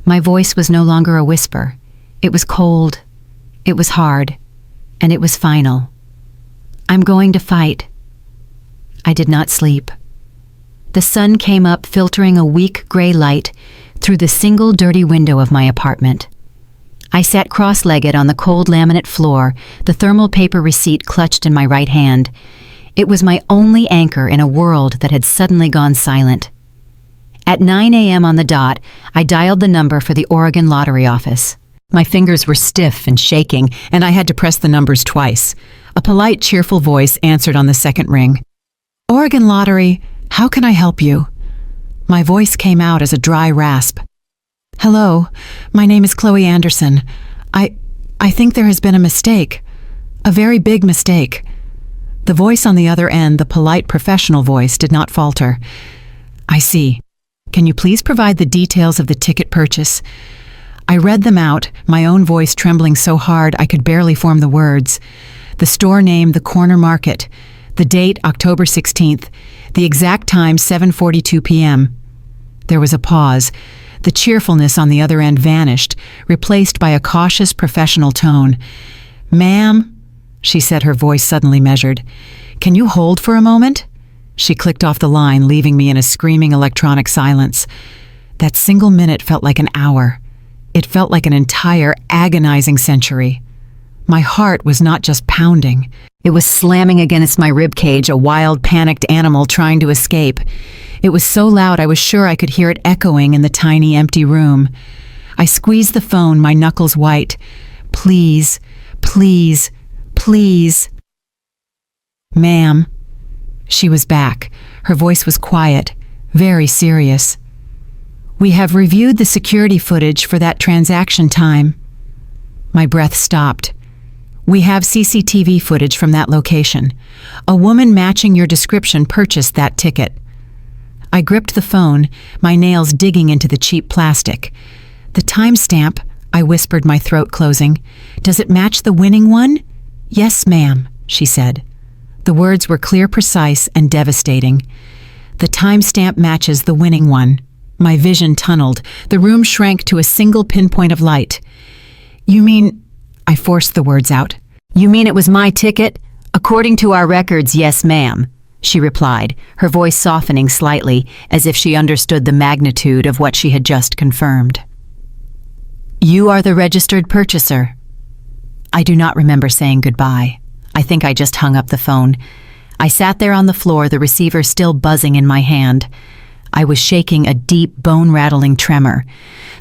My voice was no longer a whisper. It was cold, it was hard, and it was final. "I'm going to fight." I did not sleep. The sun came up, filtering a weak gray light through the single dirty window of my apartment. I sat cross-legged on the cold laminate floor, the thermal paper receipt clutched in my right hand. It was my only anchor in a world that had suddenly gone silent. At 9 a.m. on the dot, I dialed the number for the Oregon lottery office. My fingers were stiff and shaking, and I had to press the numbers twice. A polite, cheerful voice answered on the second ring. "Oregon Lottery, how can I help you?" My voice came out as a dry rasp. "Hello, my name is Chloe Anderson. I think there has been a mistake. A very big mistake." The voice on the other end, the polite, professional voice, did not falter. "I see. Can you please provide the details of the ticket purchase?" I read them out, my own voice trembling so hard I could barely form the words. The store name, the Corner Market. The date, October 16th. The exact time, 7:42 p.m. There was a pause. The cheerfulness on the other end vanished, replaced by a cautious, professional tone. "Ma'am," she said, her voice suddenly measured. "Can you hold for a moment?" She clicked off the line, leaving me in a screaming electronic silence. That single minute felt like an hour. It felt like an entire, agonizing century. My heart was not just pounding. It was slamming against my ribcage, a wild, panicked animal trying to escape. It was so loud I was sure I could hear it echoing in the tiny, empty room. I squeezed the phone, my knuckles white. "Please, please, please." "Ma'am." She was back. Her voice was quiet, very serious. "We have reviewed the security footage for that transaction time." My breath stopped. "We have CCTV footage from that location. A woman matching your description purchased that ticket." I gripped the phone, my nails digging into the cheap plastic. "The timestamp," I whispered, my throat closing. "Does it match the winning one?" "Yes, ma'am," she said. The words were clear, precise, and devastating. The timestamp matches the winning one. My vision tunneled. The room shrank to a single pinpoint of light. You mean... I forced the words out. You mean it was my ticket? According to our records, yes, ma'am, she replied, her voice softening slightly as if she understood the magnitude of what she had just confirmed. You are the registered purchaser. I do not remember saying goodbye. I think I just hung up the phone. I sat there on the floor, the receiver still buzzing in my hand. I was shaking a deep, bone-rattling tremor.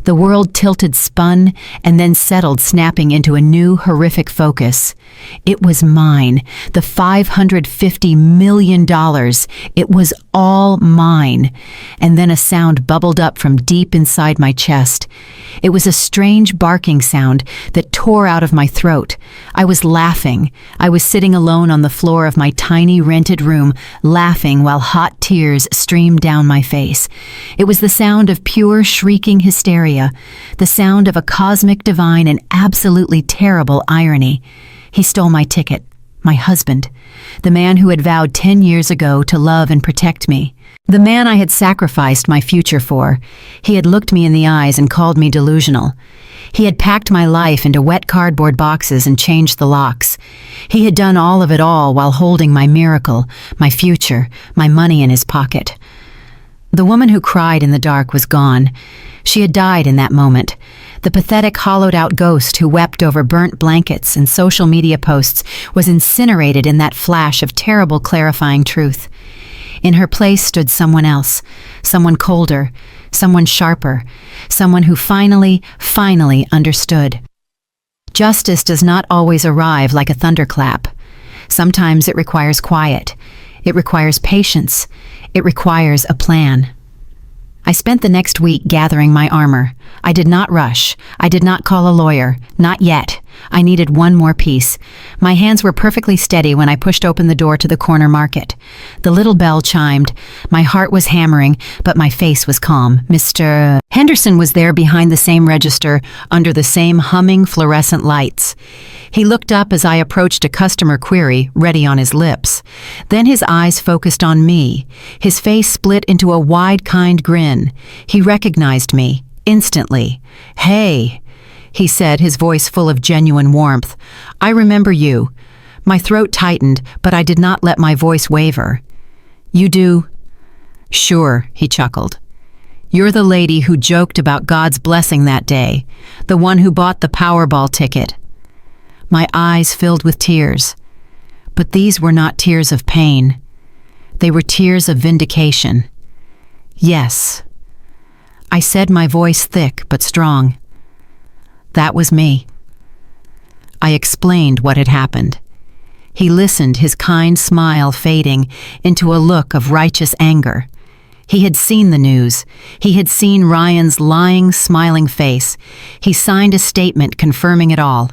The world tilted, spun, and then settled, snapping into a new, horrific focus. It was mine. The $550 million. It was all mine. And then a sound bubbled up from deep inside my chest. It was a strange barking sound that tore out of my throat. I was laughing. I was sitting alone on the floor of my tiny rented room, laughing while hot tears streamed down my face. It was the sound of pure, shrieking hysteria, the sound of a cosmic, divine, and absolutely terrible irony. He stole my ticket, my husband, the man who had vowed 10 years ago to love and protect me, the man I had sacrificed my future for. He had looked me in the eyes and called me delusional. He had packed my life into wet cardboard boxes and changed the locks. He had done all of it all while holding my miracle, my future, my money in his pocket. The woman who cried in the dark was gone. She had died in that moment. The pathetic, hollowed-out ghost who wept over burnt blankets and social media posts was incinerated in that flash of terrible, clarifying truth. In her place stood someone else, someone colder, someone sharper, someone who finally understood. Justice does not always arrive like a thunderclap. Sometimes it requires quiet. It requires patience. It requires a plan. I spent the next week gathering my armor. I did not rush. I did not call a lawyer. Not yet. I needed one more piece. My hands were perfectly steady when I pushed open the door to the corner market. The little bell chimed. My heart was hammering, but my face was calm. Mr. Henderson was there behind the same register, under the same humming fluorescent lights. He looked up as I approached a customer query, ready on his lips. Then his eyes focused on me. His face split into a wide, kind grin. He recognized me, instantly. Hey, he said, his voice full of genuine warmth. I remember you. My throat tightened, but I did not let my voice waver. You do? Sure, he chuckled. You're the lady who joked about God's blessing that day, the one who bought the Powerball ticket. My eyes filled with tears. But these were not tears of pain. They were tears of vindication. Yes. I said, my voice thick but strong. That was me. I explained what had happened. He listened, his kind smile fading into a look of righteous anger. He had seen the news. He had seen Ryan's lying, smiling face. He signed a statement confirming it all.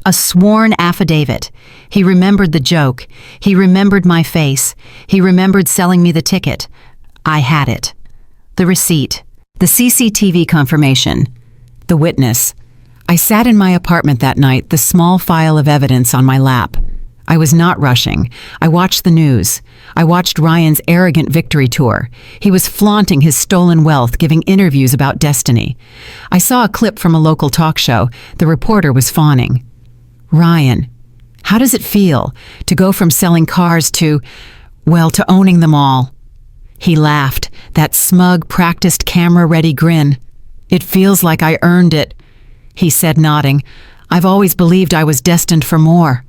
A sworn affidavit. He remembered the joke. He remembered my face. He remembered selling me the ticket. I had it. The receipt. The CCTV confirmation. The witness. I sat in my apartment that night, the small file of evidence on my lap. I was not rushing. I watched the news. I watched Ryan's arrogant victory tour. He was flaunting his stolen wealth, giving interviews about destiny. I saw a clip from a local talk show. The reporter was fawning. Ryan, how does it feel to go from selling cars to owning them all? He laughed, that smug, practiced, camera-ready grin. It feels like I earned it, he said, nodding. I've always believed I was destined for more.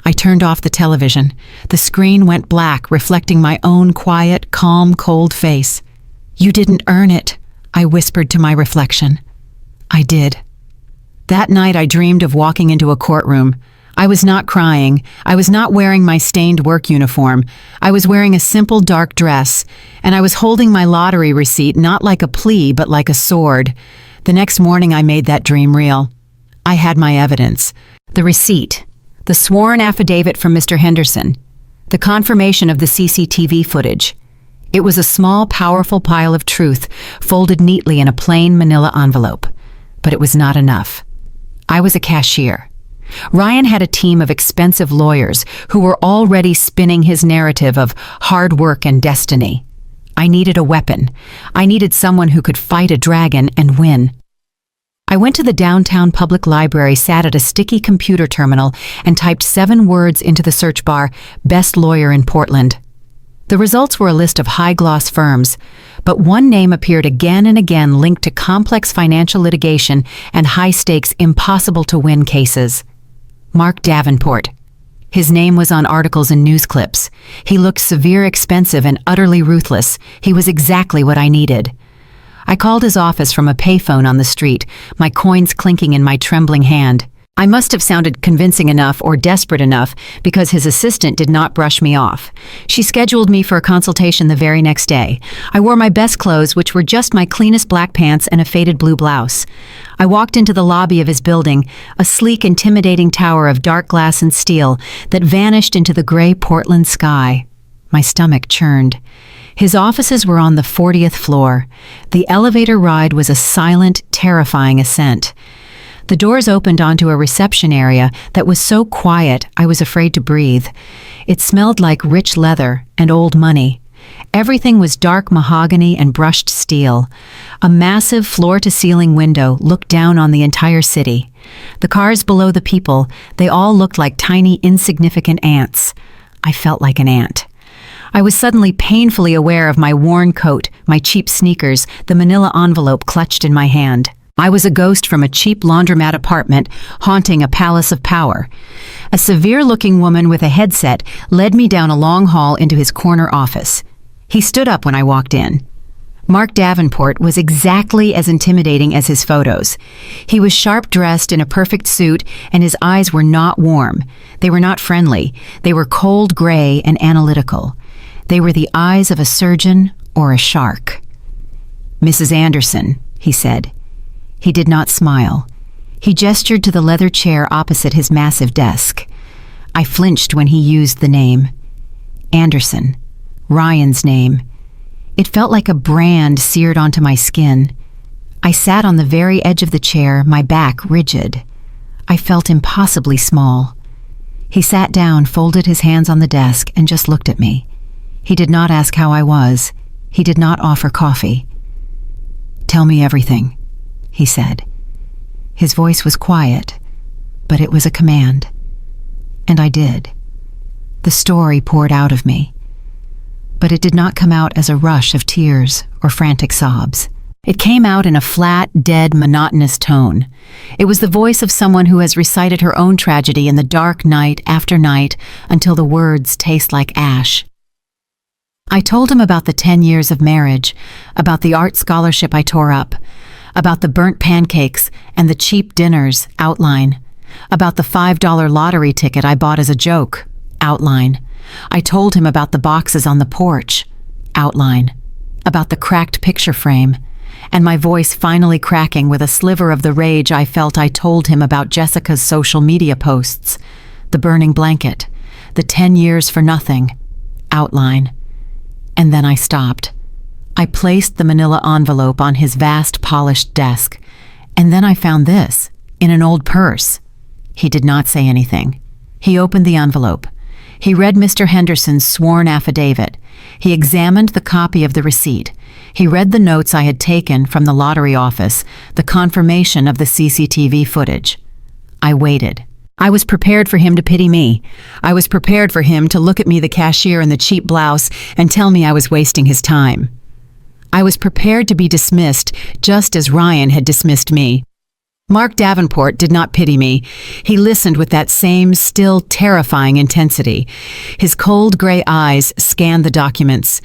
I turned off the television. The screen went black, reflecting my own quiet, calm, cold face. You didn't earn it, I whispered to my reflection. I did. That night I dreamed of walking into a courtroom. I was not crying. I was not wearing my stained work uniform. I was wearing a simple dark dress, and I was holding my lottery receipt not like a plea but like a sword. The next morning I made that dream real. I had my evidence. The receipt. The sworn affidavit from Mr. Henderson. The confirmation of the CCTV footage. It was a small, powerful pile of truth, folded neatly in a plain manila envelope. But it was not enough. I was a cashier. Ryan had a team of expensive lawyers who were already spinning his narrative of hard work and destiny. I needed a weapon. I needed someone who could fight a dragon and win. I went to the downtown public library, sat at a sticky computer terminal, and typed 7 words into the search bar: best lawyer in Portland. The results were a list of high-gloss firms, but one name appeared again and again, linked to complex financial litigation and high-stakes, impossible-to-win cases. Mark Davenport. His name was on articles and news clips. He looked severe, expensive, and utterly ruthless. He was exactly what I needed. I called his office from a payphone on the street, my coins clinking in my trembling hand. I must have sounded convincing enough or desperate enough because his assistant did not brush me off. She scheduled me for a consultation the very next day. I wore my best clothes, which were just my cleanest black pants and a faded blue blouse. I walked into the lobby of his building, a sleek, intimidating tower of dark glass and steel that vanished into the gray Portland sky. My stomach churned. His offices were on the 40th floor. The elevator ride was a silent, terrifying ascent. The doors opened onto a reception area that was so quiet I was afraid to breathe. It smelled like rich leather and old money. Everything was dark mahogany and brushed steel. A massive floor-to-ceiling window looked down on the entire city. The cars below the people, they all looked like tiny, insignificant ants. I felt like an ant. I was suddenly painfully aware of my worn coat, my cheap sneakers, the manila envelope clutched in my hand. I was a ghost from a cheap laundromat apartment haunting a palace of power. A severe-looking woman with a headset led me down a long hall into his corner office. He stood up when I walked in. Mark Davenport was exactly as intimidating as his photos. He was sharp-dressed in a perfect suit, and his eyes were not warm. They were not friendly. They were cold gray and analytical. They were the eyes of a surgeon or a shark. "Mrs. Anderson," he said. He did not smile. He gestured to the leather chair opposite his massive desk. I flinched when he used the name. Anderson. Ryan's name. It felt like a brand seared onto my skin. I sat on the very edge of the chair, my back rigid. I felt impossibly small. He sat down, folded his hands on the desk, and just looked at me. He did not ask how I was. He did not offer coffee. "Tell me everything," he said. His voice was quiet, but it was a command. And I did. The story poured out of me. But it did not come out as a rush of tears or frantic sobs. It came out in a flat, dead, monotonous tone. It was the voice of someone who has recited her own tragedy in the dark night after night until the words taste like ash. I told him about the 10 years of marriage, about the art scholarship I tore up, about the burnt pancakes and the cheap dinners, outline, about the $5 lottery ticket I bought as a joke, outline. I told him about the boxes on the porch, outline, about the cracked picture frame, and my voice finally cracking with a sliver of the rage I felt, I told him about Jessica's social media posts, the burning blanket, the 10 years for nothing, outline. And then I stopped. I placed the manila envelope on his vast, polished desk, and then I found this, in an old purse. He did not say anything. He opened the envelope. He read Mr. Henderson's sworn affidavit. He examined the copy of the receipt. He read the notes I had taken from the lottery office, the confirmation of the CCTV footage. I waited. I was prepared for him to pity me. I was prepared for him to look at me, the cashier in the cheap blouse, and tell me I was wasting his time. I was prepared to be dismissed, just as Ryan had dismissed me. Mark Davenport did not pity me. He listened with that same, still terrifying intensity. His cold gray eyes scanned the documents.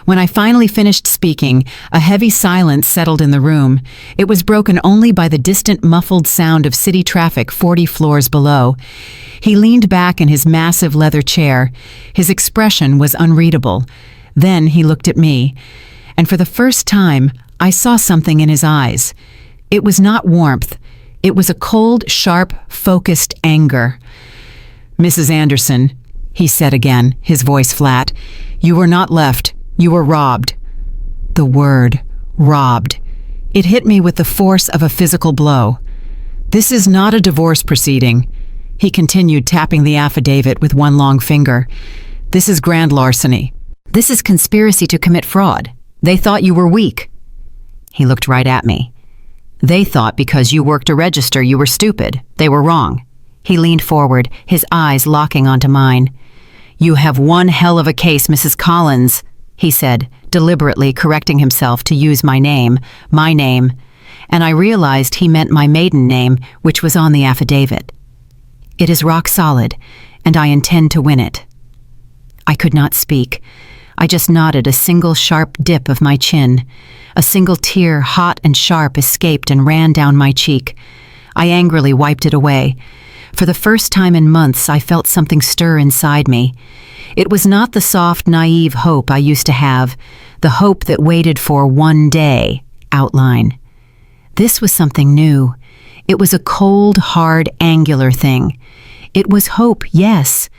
When I finally finished speaking, a heavy silence settled in the room. It was broken only by the distant, muffled sound of city traffic 40 floors below. He leaned back in his massive leather chair. His expression was unreadable. Then he looked at me, and for the first time, I saw something in his eyes. It was not warmth. It was a cold, sharp, focused anger. "Mrs. Anderson," he said again, his voice flat, "you were not left. You were robbed." The word, robbed. It hit me with the force of a physical blow. "This is not a divorce proceeding," he continued, tapping the affidavit with one long finger. "This is grand larceny. This is conspiracy to commit fraud." They thought you were weak." He looked right at me. "They thought because you worked a register you were stupid. They were wrong." He leaned forward, his eyes locking onto mine. "You have one hell of a case, Mrs. Collins," he said, deliberately correcting himself to use my name, and I realized he meant my maiden name, which was on the affidavit. "It is rock solid, and I intend to win it." I could not speak. I just nodded, a single sharp dip of my chin. A single tear, hot and sharp, escaped and ran down my cheek. I angrily wiped it away. For the first time in months, I felt something stir inside me. It was not the soft, naive hope I used to have, the hope that waited for one day outline. This was something new. It was a cold, hard, angular thing. It was hope, yes,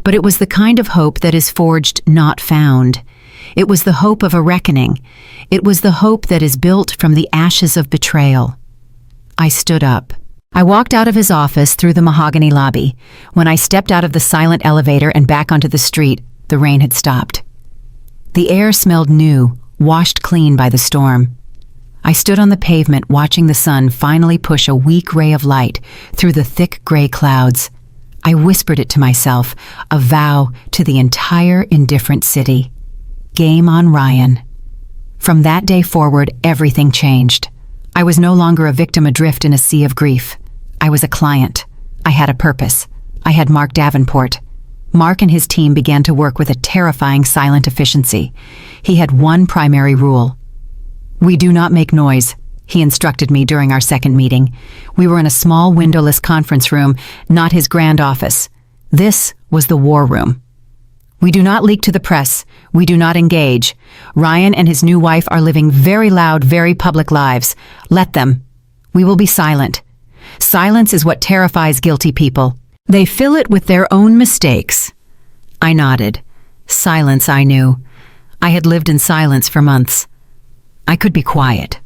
but it was the kind of hope that is forged, not found. It was the hope of a reckoning. It was the hope that is built from the ashes of betrayal. I stood up. I walked out of his office through the mahogany lobby. When I stepped out of the silent elevator and back onto the street, the rain had stopped. The air smelled new, washed clean by the storm. I stood on the pavement watching the sun finally push a weak ray of light through the thick gray clouds. I whispered it to myself, a vow to the entire indifferent city. Game on Ryan. From that day forward, everything changed. I was no longer a victim adrift in a sea of grief. I was a client. I had a purpose. I had Mark Davenport. Mark and his team began to work with a terrifying silent efficiency. He had one primary rule. "We do not make noise," he instructed me during our second meeting. We were in a small windowless conference room, not his grand office. This was the war room. "We do not leak to the press. We do not engage. Ryan and his new wife are living very loud, very public lives. Let them. We will be silent. Silence is what terrifies guilty people. They fill it with their own mistakes." I nodded. Silence, I knew. I had lived in silence for months. I could be quiet.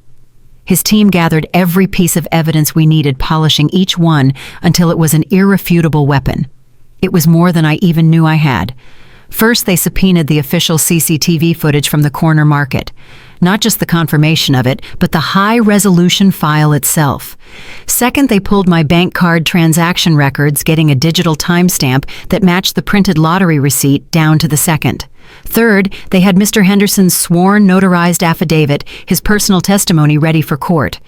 His team gathered every piece of evidence we needed, polishing each one until it was an irrefutable weapon. It was more than I even knew I had. First, they subpoenaed the official CCTV footage from the corner market. Not just the confirmation of it, but the high-resolution file itself. Second, they pulled my bank card transaction records, getting a digital timestamp that matched the printed lottery receipt down to the second. Third, they had Mr. Henderson's sworn notarized affidavit, his personal testimony ready for court.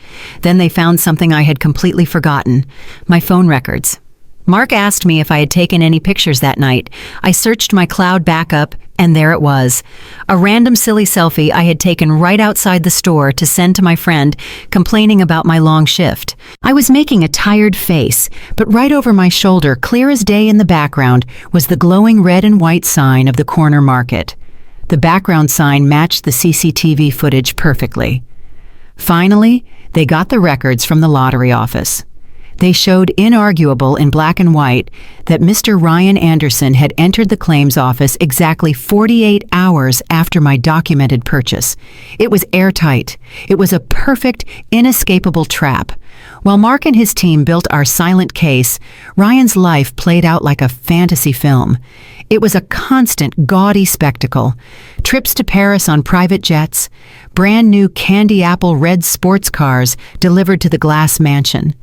Then they found something I had completely forgotten: my phone records. Mark asked me if I had taken any pictures that night. I searched my cloud backup, and there it was. A random silly selfie I had taken right outside the store to send to my friend, complaining about my long shift. I was making a tired face, but right over my shoulder, clear as day in the background, was the glowing red and white sign of the corner market. The background sign matched the CCTV footage perfectly. Finally, they got the records from the lottery office. They showed inarguable in black and white that Mr. Ryan Anderson had entered the claims office exactly 48 hours after my documented purchase. It was airtight. It was a perfect, inescapable trap. While Mark and his team built our silent case, Ryan's life played out like a fantasy film. It was a constant, gaudy spectacle. Trips to Paris on private jets, brand new candy apple red sports cars delivered to the glass mansion.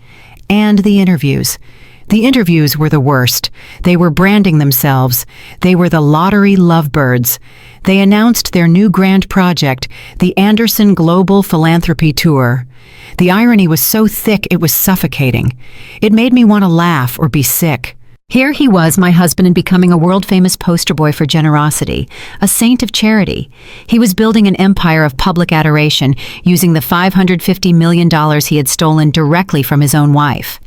And the interviews. The interviews were the worst. They were branding themselves. They were the lottery lovebirds. They announced their new grand project, the Anderson Global Philanthropy Tour. The irony was so thick it was suffocating. It made me want to laugh or be sick. Here he was, my husband, and becoming a world-famous poster boy for generosity, a saint of charity. He was building an empire of public adoration, using the $550 million he had stolen directly from his own wife.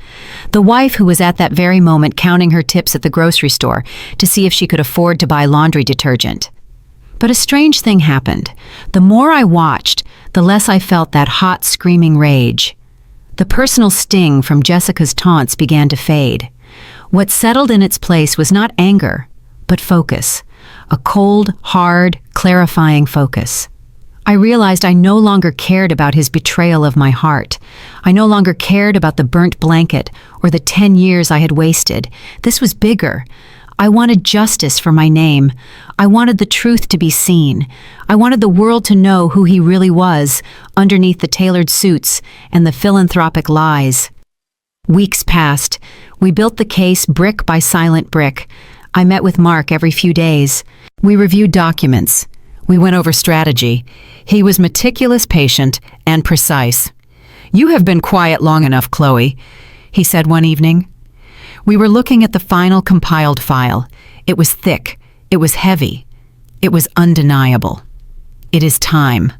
The wife who was at that very moment counting her tips at the grocery store to see if she could afford to buy laundry detergent. But a strange thing happened. The more I watched, the less I felt that hot, screaming rage. The personal sting from Jessica's taunts began to fade. What settled in its place was not anger, but focus. A cold, hard, clarifying focus. I realized I no longer cared about his betrayal of my heart. I no longer cared about the burnt blanket or the 10 years I had wasted. This was bigger. I wanted justice for my name. I wanted the truth to be seen. I wanted the world to know who he really was, underneath the tailored suits and the philanthropic lies. Weeks passed. We built the case brick by silent brick. I met with Mark every few days. We reviewed documents. We went over strategy. He was meticulous, patient, and precise. "You have been quiet long enough, Chloe," he said one evening. We were looking at the final compiled file. It was thick. It was heavy. It was undeniable. "It is time."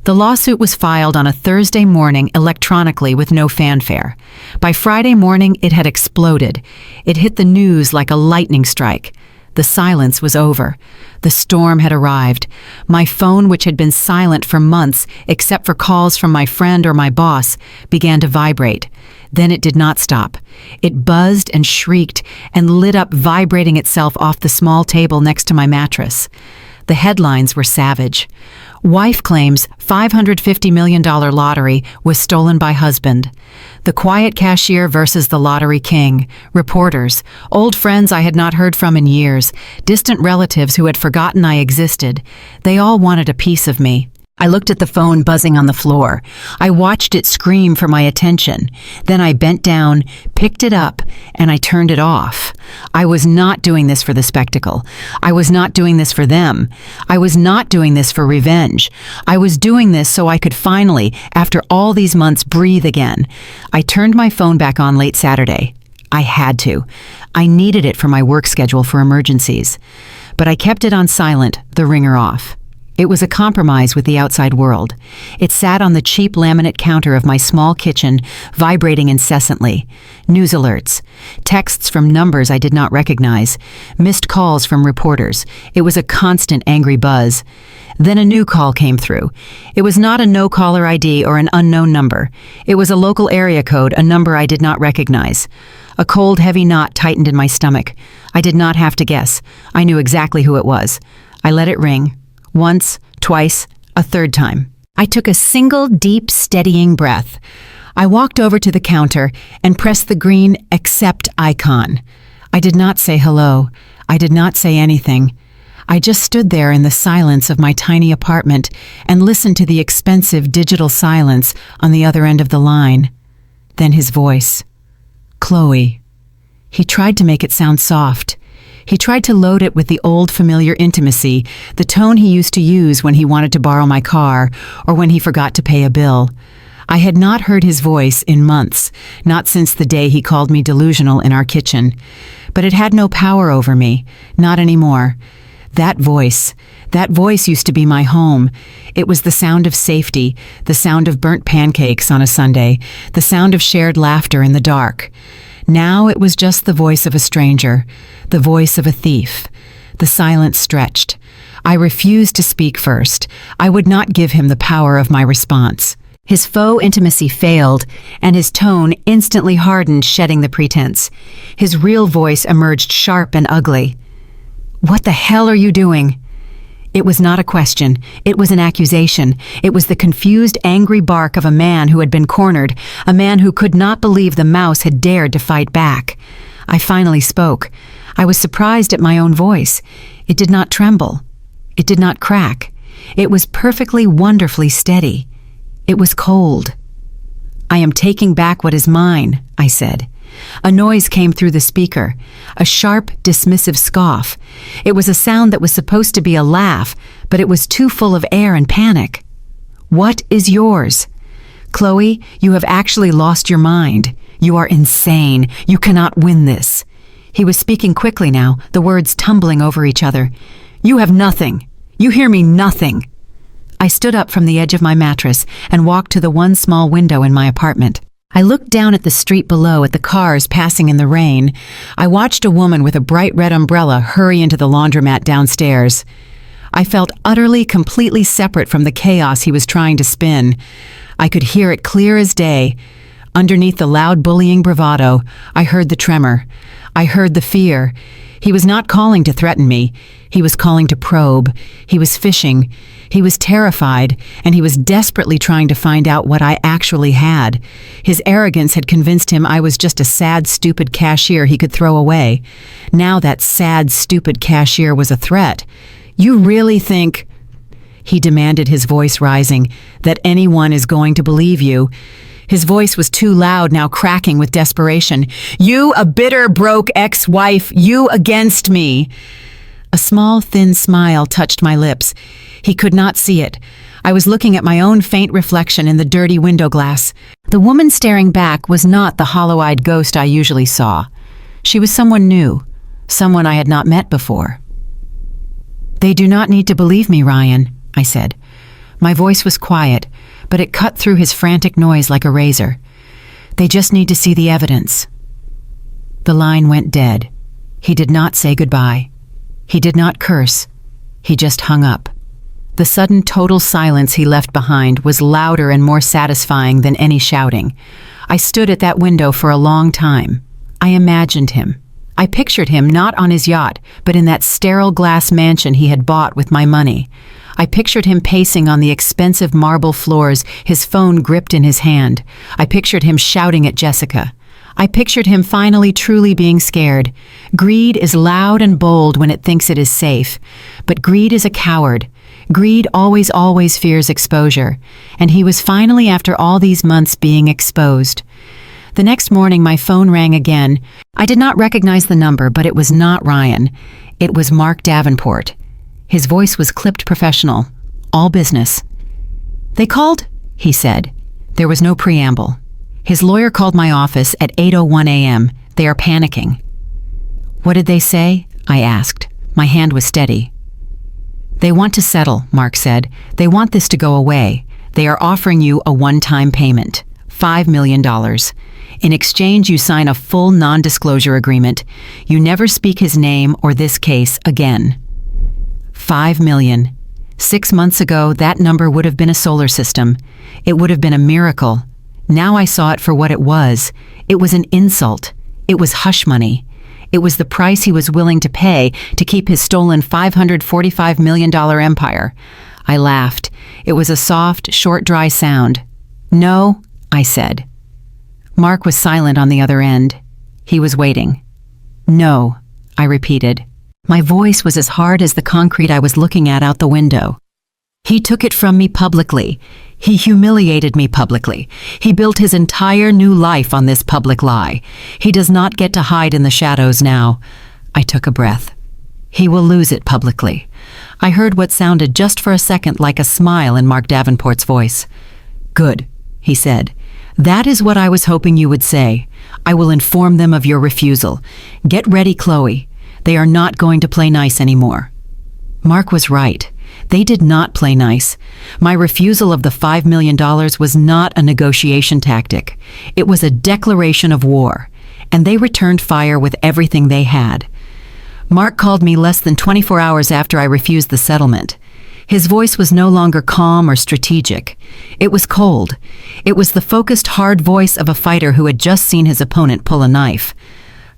The lawsuit was filed on a Thursday morning electronically with no fanfare. By Friday morning, it had exploded. It hit the news like a lightning strike. The silence was over. The storm had arrived. My phone, which had been silent for months, except for calls from my friend or my boss, began to vibrate. Then it did not stop. It buzzed and shrieked and lit up, vibrating itself off the small table next to my mattress. The headlines were savage. Wife claims $550 million lottery was stolen by husband. The quiet cashier versus the lottery king. Reporters, old friends I had not heard from in years, distant relatives who had forgotten I existed. They all wanted a piece of me. I looked at the phone buzzing on the floor. I watched it scream for my attention. Then I bent down, picked it up, and I turned it off. I was not doing this for the spectacle. I was not doing this for them. I was not doing this for revenge. I was doing this so I could finally, after all these months, breathe again. I turned my phone back on late Saturday. I had to. I needed it for my work schedule for emergencies. But I kept it on silent, the ringer off. It was a compromise with the outside world. It sat on the cheap laminate counter of my small kitchen, vibrating incessantly. News alerts, texts from numbers I did not recognize, missed calls from reporters. It was a constant angry buzz. Then a new call came through. It was not a no-caller ID or an unknown number. It was a local area code, a number I did not recognize. A cold, heavy knot tightened in my stomach. I did not have to guess. I knew exactly who it was. I let it ring. Once, twice, a third time. I took a single, deep, steadying breath. I walked over to the counter and pressed the green accept icon. I did not say hello. I did not say anything. I just stood there in the silence of my tiny apartment and listened to the expensive digital silence on the other end of the line. Then his voice. "Chloe." He tried to make it sound soft. He tried to load it with the old familiar intimacy, the tone he used to use when he wanted to borrow my car or when he forgot to pay a bill. I had not heard his voice in months, not since the day he called me delusional in our kitchen. But it had no power over me, not anymore. That voice used to be my home. It was the sound of safety, the sound of burnt pancakes on a Sunday, the sound of shared laughter in the dark. Now it was just the voice of a stranger, the voice of a thief. The silence stretched. I refused to speak first. I would not give him the power of my response. His faux intimacy failed, and his tone instantly hardened, shedding the pretense. His real voice emerged sharp and ugly. "What the hell are you doing?" It was not a question. It was an accusation. It was the confused, angry bark of a man who had been cornered, a man who could not believe the mouse had dared to fight back. I finally spoke. I was surprised at my own voice. It did not tremble. It did not crack. It was perfectly, wonderfully steady. It was cold. "I am taking back what is mine," I said. A noise came through the speaker, a sharp, dismissive scoff. It was a sound that was supposed to be a laugh, but it was too full of air and panic. "What is yours?" "Chloe, you have actually lost your mind. You are insane. You cannot win this." He was speaking quickly now, the words tumbling over each other. "You have nothing. You hear me, nothing." I stood up from the edge of my mattress and walked to the one small window in my apartment. I looked down at the street below at the cars passing in the rain. I watched a woman with a bright red umbrella hurry into the laundromat downstairs. I felt utterly, completely separate from the chaos he was trying to spin. I could hear it clear as day. Underneath the loud bullying bravado, I heard the tremor. I heard the fear. He was not calling to threaten me. He was calling to probe. He was fishing. He was terrified, and he was desperately trying to find out what I actually had. His arrogance had convinced him I was just a sad, stupid cashier he could throw away. Now that sad, stupid cashier was a threat. "You really think," he demanded, his voice rising, "that anyone is going to believe you?" His voice was too loud, now cracking with desperation. "You, a bitter, broke ex-wife, you against me." A small, thin smile touched my lips. He could not see it. I was looking at my own faint reflection in the dirty window glass. The woman staring back was not the hollow-eyed ghost I usually saw. She was someone new, someone I had not met before. "They do not need to believe me, Ryan," I said. My voice was quiet, but it cut through his frantic noise like a razor. "They just need to see the evidence." The line went dead. He did not say goodbye. He did not curse. He just hung up. The sudden total silence he left behind was louder and more satisfying than any shouting. I stood at that window for a long time. I imagined him. I pictured him not on his yacht, but in that sterile glass mansion he had bought with my money. I pictured him pacing on the expensive marble floors, his phone gripped in his hand. I pictured him shouting at Jessica. I pictured him finally truly being scared. Greed is loud and bold when it thinks it is safe, but greed is a coward. Greed always fears exposure, and he was finally, after all these months, being exposed. The next morning my phone rang again. I did not recognize the number, but it was not Ryan. It was Mark Davenport. His voice was clipped professional. All business. "They called," he said. There was no preamble. His lawyer called my office at 8:01 a.m. "They are panicking." "What did they say?" I asked. My hand was steady. "They want to settle," Mark said. "They want this to go away. They are offering you a one-time payment, $5 million. In exchange, you sign a full non-disclosure agreement. You never speak his name or this case again." $5 million. 6 months ago, that number would have been a solar system. It would have been a miracle. Now I saw it for what it was. It was an insult. It was hush money. It was the price he was willing to pay to keep his stolen $545 million empire. I laughed. It was a soft, short, dry sound. "No," I said. Mark was silent on the other end. He was waiting. "No," I repeated. My voice was as hard as the concrete I was looking at out the window. "He took it from me publicly. He humiliated me publicly. He built his entire new life on this public lie. He does not get to hide in the shadows now." I took a breath. "He will lose it publicly." I heard what sounded just for a second like a smile in Mark Davenport's voice. "Good," he said. "That is what I was hoping you would say. I will inform them of your refusal. Get ready, Chloe. They are not going to play nice anymore." Mark was right. They did not play nice. My refusal of the $5 million was not a negotiation tactic. It was a declaration of war, and they returned fire with everything they had. Mark called me less than 24 hours after I refused the settlement. His voice was no longer calm or strategic. It was cold. It was the focused, hard voice of a fighter who had just seen his opponent pull a knife.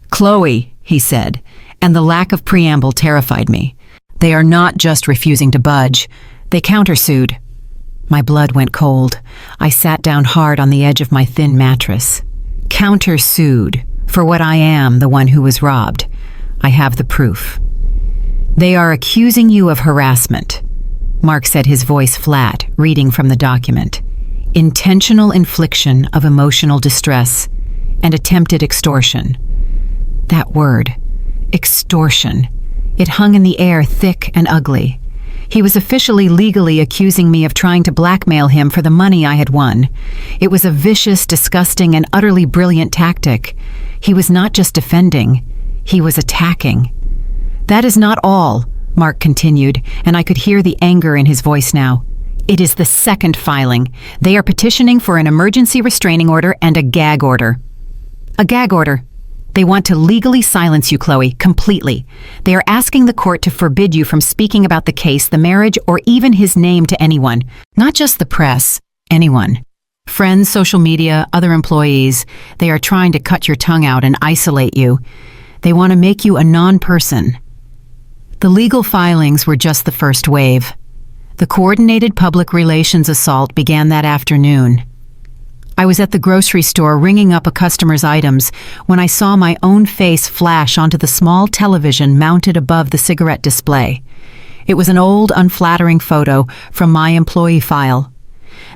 "Chloe," he said, and the lack of preamble terrified me. "They are not just refusing to budge. They countersued." My blood went cold. I sat down hard on the edge of my thin mattress. "Countersued. For what I am, the one who was robbed. I have the proof." "They are accusing you of harassment," Mark said, his voice flat, reading from the document. "Intentional infliction of emotional distress and attempted extortion." That word, extortion. It hung in the air thick and ugly. He was officially legally accusing me of trying to blackmail him for the money I had won. It was a vicious, disgusting, and utterly brilliant tactic. He was not just defending, he was attacking. "That is not all," Mark continued, and I could hear the anger in his voice now. "It is the second filing. They are petitioning for an emergency restraining order and a gag order." "A gag order." "They want to legally silence you, Chloe, completely. They are asking the court to forbid you from speaking about the case, the marriage, or even his name to anyone. Not just the press, anyone." Friends, social media, other employees, they are trying to cut your tongue out and isolate you. They want to make you a non-person. The legal filings were just the first wave. The coordinated public relations assault began that afternoon. I was at the grocery store ringing up a customer's items when I saw my own face flash onto the small television mounted above the cigarette display. It was an old, unflattering photo from my employee file.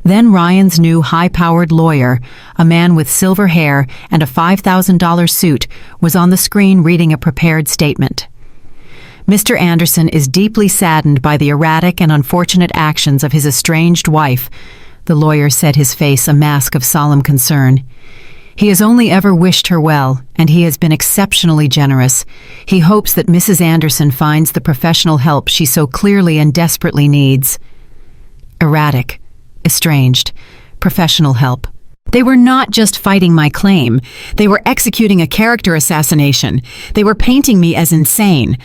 Then Ryan's new high-powered lawyer, a man with silver hair and a $5,000 suit, was on the screen reading a prepared statement. Mr. Anderson is deeply saddened by the erratic and unfortunate actions of his estranged wife, the lawyer said, his face a mask of solemn concern. He has only ever wished her well, and he has been exceptionally generous. He hopes that Mrs. Anderson finds the professional help she so clearly and desperately needs. Erratic, estranged, professional help. They were not just fighting my claim. They were executing a character assassination. They were painting me as insane.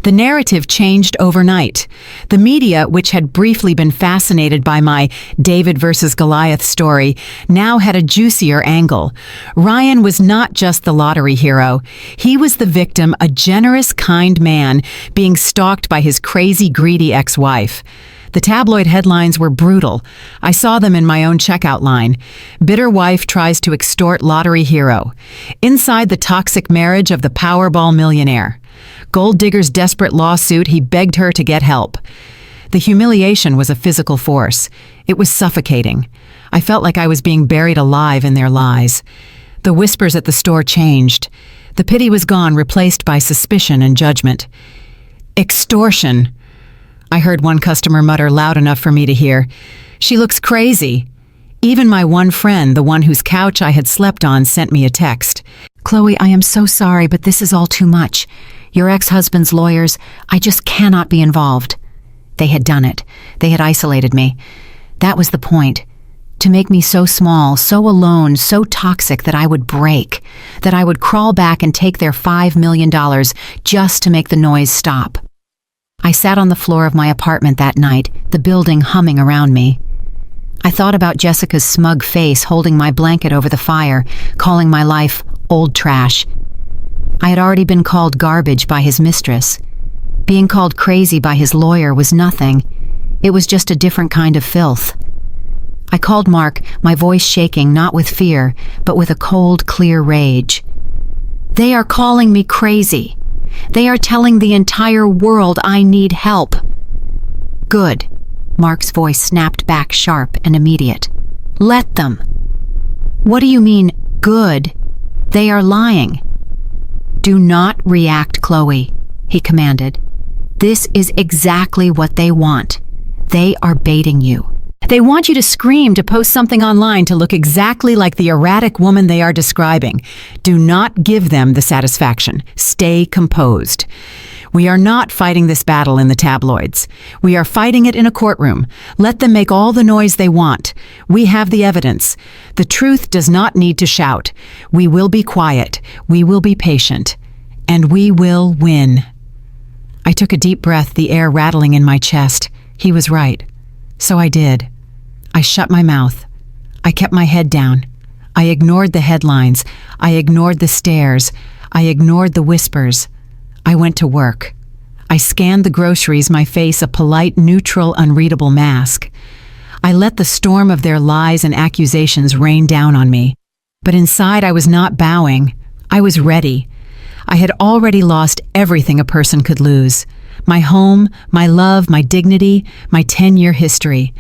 The narrative changed overnight. The media, which had briefly been fascinated by my David versus Goliath story, now had a juicier angle. Ryan was not just the lottery hero. He was the victim, a generous, kind man being stalked by his crazy, greedy ex-wife. The tabloid headlines were brutal. I saw them in my own checkout line. Bitter wife tries to extort lottery hero. Inside the toxic marriage of the Powerball millionaire. Gold digger's desperate lawsuit, he begged her to get help. The humiliation was a physical force. It was suffocating. I felt like I was being buried alive in their lies. The whispers at the store changed. The pity was gone, replaced by suspicion and judgment. Extortion. I heard one customer mutter loud enough for me to hear. She looks crazy. Even my one friend, the one whose couch I had slept on, sent me a text. Chloe, I am so sorry, but this is all too much. Your ex-husband's lawyers, I just cannot be involved. They had done it. They had isolated me. That was the point. To make me so small, so alone, so toxic that I would break, that I would crawl back and take their $5 million just to make the noise stop. I sat on the floor of my apartment that night, the building humming around me. I thought about Jessica's smug face holding my blanket over the fire, calling my life old trash. I had already been called garbage by his mistress. Being called crazy by his lawyer was nothing. It was just a different kind of filth. I called Mark, my voice shaking not with fear, but with a cold, clear rage. They are calling me crazy. They are telling the entire world I need help. Good. Mark's voice snapped back sharp and immediate. Let them. What do you mean, good? They are lying. Do not react, Chloe, he commanded. This is exactly what they want. They are baiting you. They want you to scream, to post something online to look exactly like the erratic woman they are describing. Do not give them the satisfaction. Stay composed. We are not fighting this battle in the tabloids. We are fighting it in a courtroom. Let them make all the noise they want. We have the evidence. The truth does not need to shout. We will be quiet. We will be patient. And we will win. I took a deep breath, the air rattling in my chest. He was right. So I did. I shut my mouth. I kept my head down. I ignored the headlines. I ignored the stares. I ignored the whispers. I went to work. I scanned the groceries, my face a polite, neutral, unreadable mask. I let the storm of their lies and accusations rain down on me. But inside I was not bowing. I was ready. I had already lost everything a person could lose. My home, my love, my dignity, my 10-year history.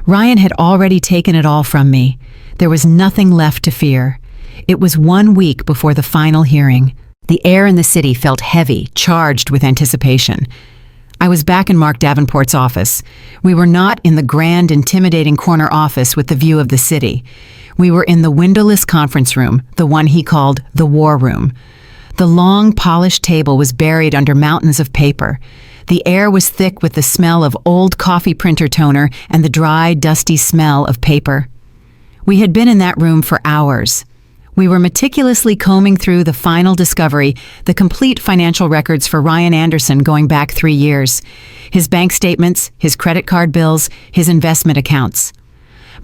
Ryan had already taken it all from me. There was nothing left to fear. It was 1 week before the final hearing. The air in the city felt heavy, charged with anticipation. I was back in Mark Davenport's office. We were not in the grand, intimidating corner office with the view of the city. We were in the windowless conference room, the one he called the war room. The long, polished table was buried under mountains of paper. The air was thick with the smell of old coffee printer toner and the dry, dusty smell of paper. We had been in that room for hours. We were meticulously combing through the final discovery, the complete financial records for Ryan Anderson going back 3 years. His bank statements, his credit card bills, his investment accounts.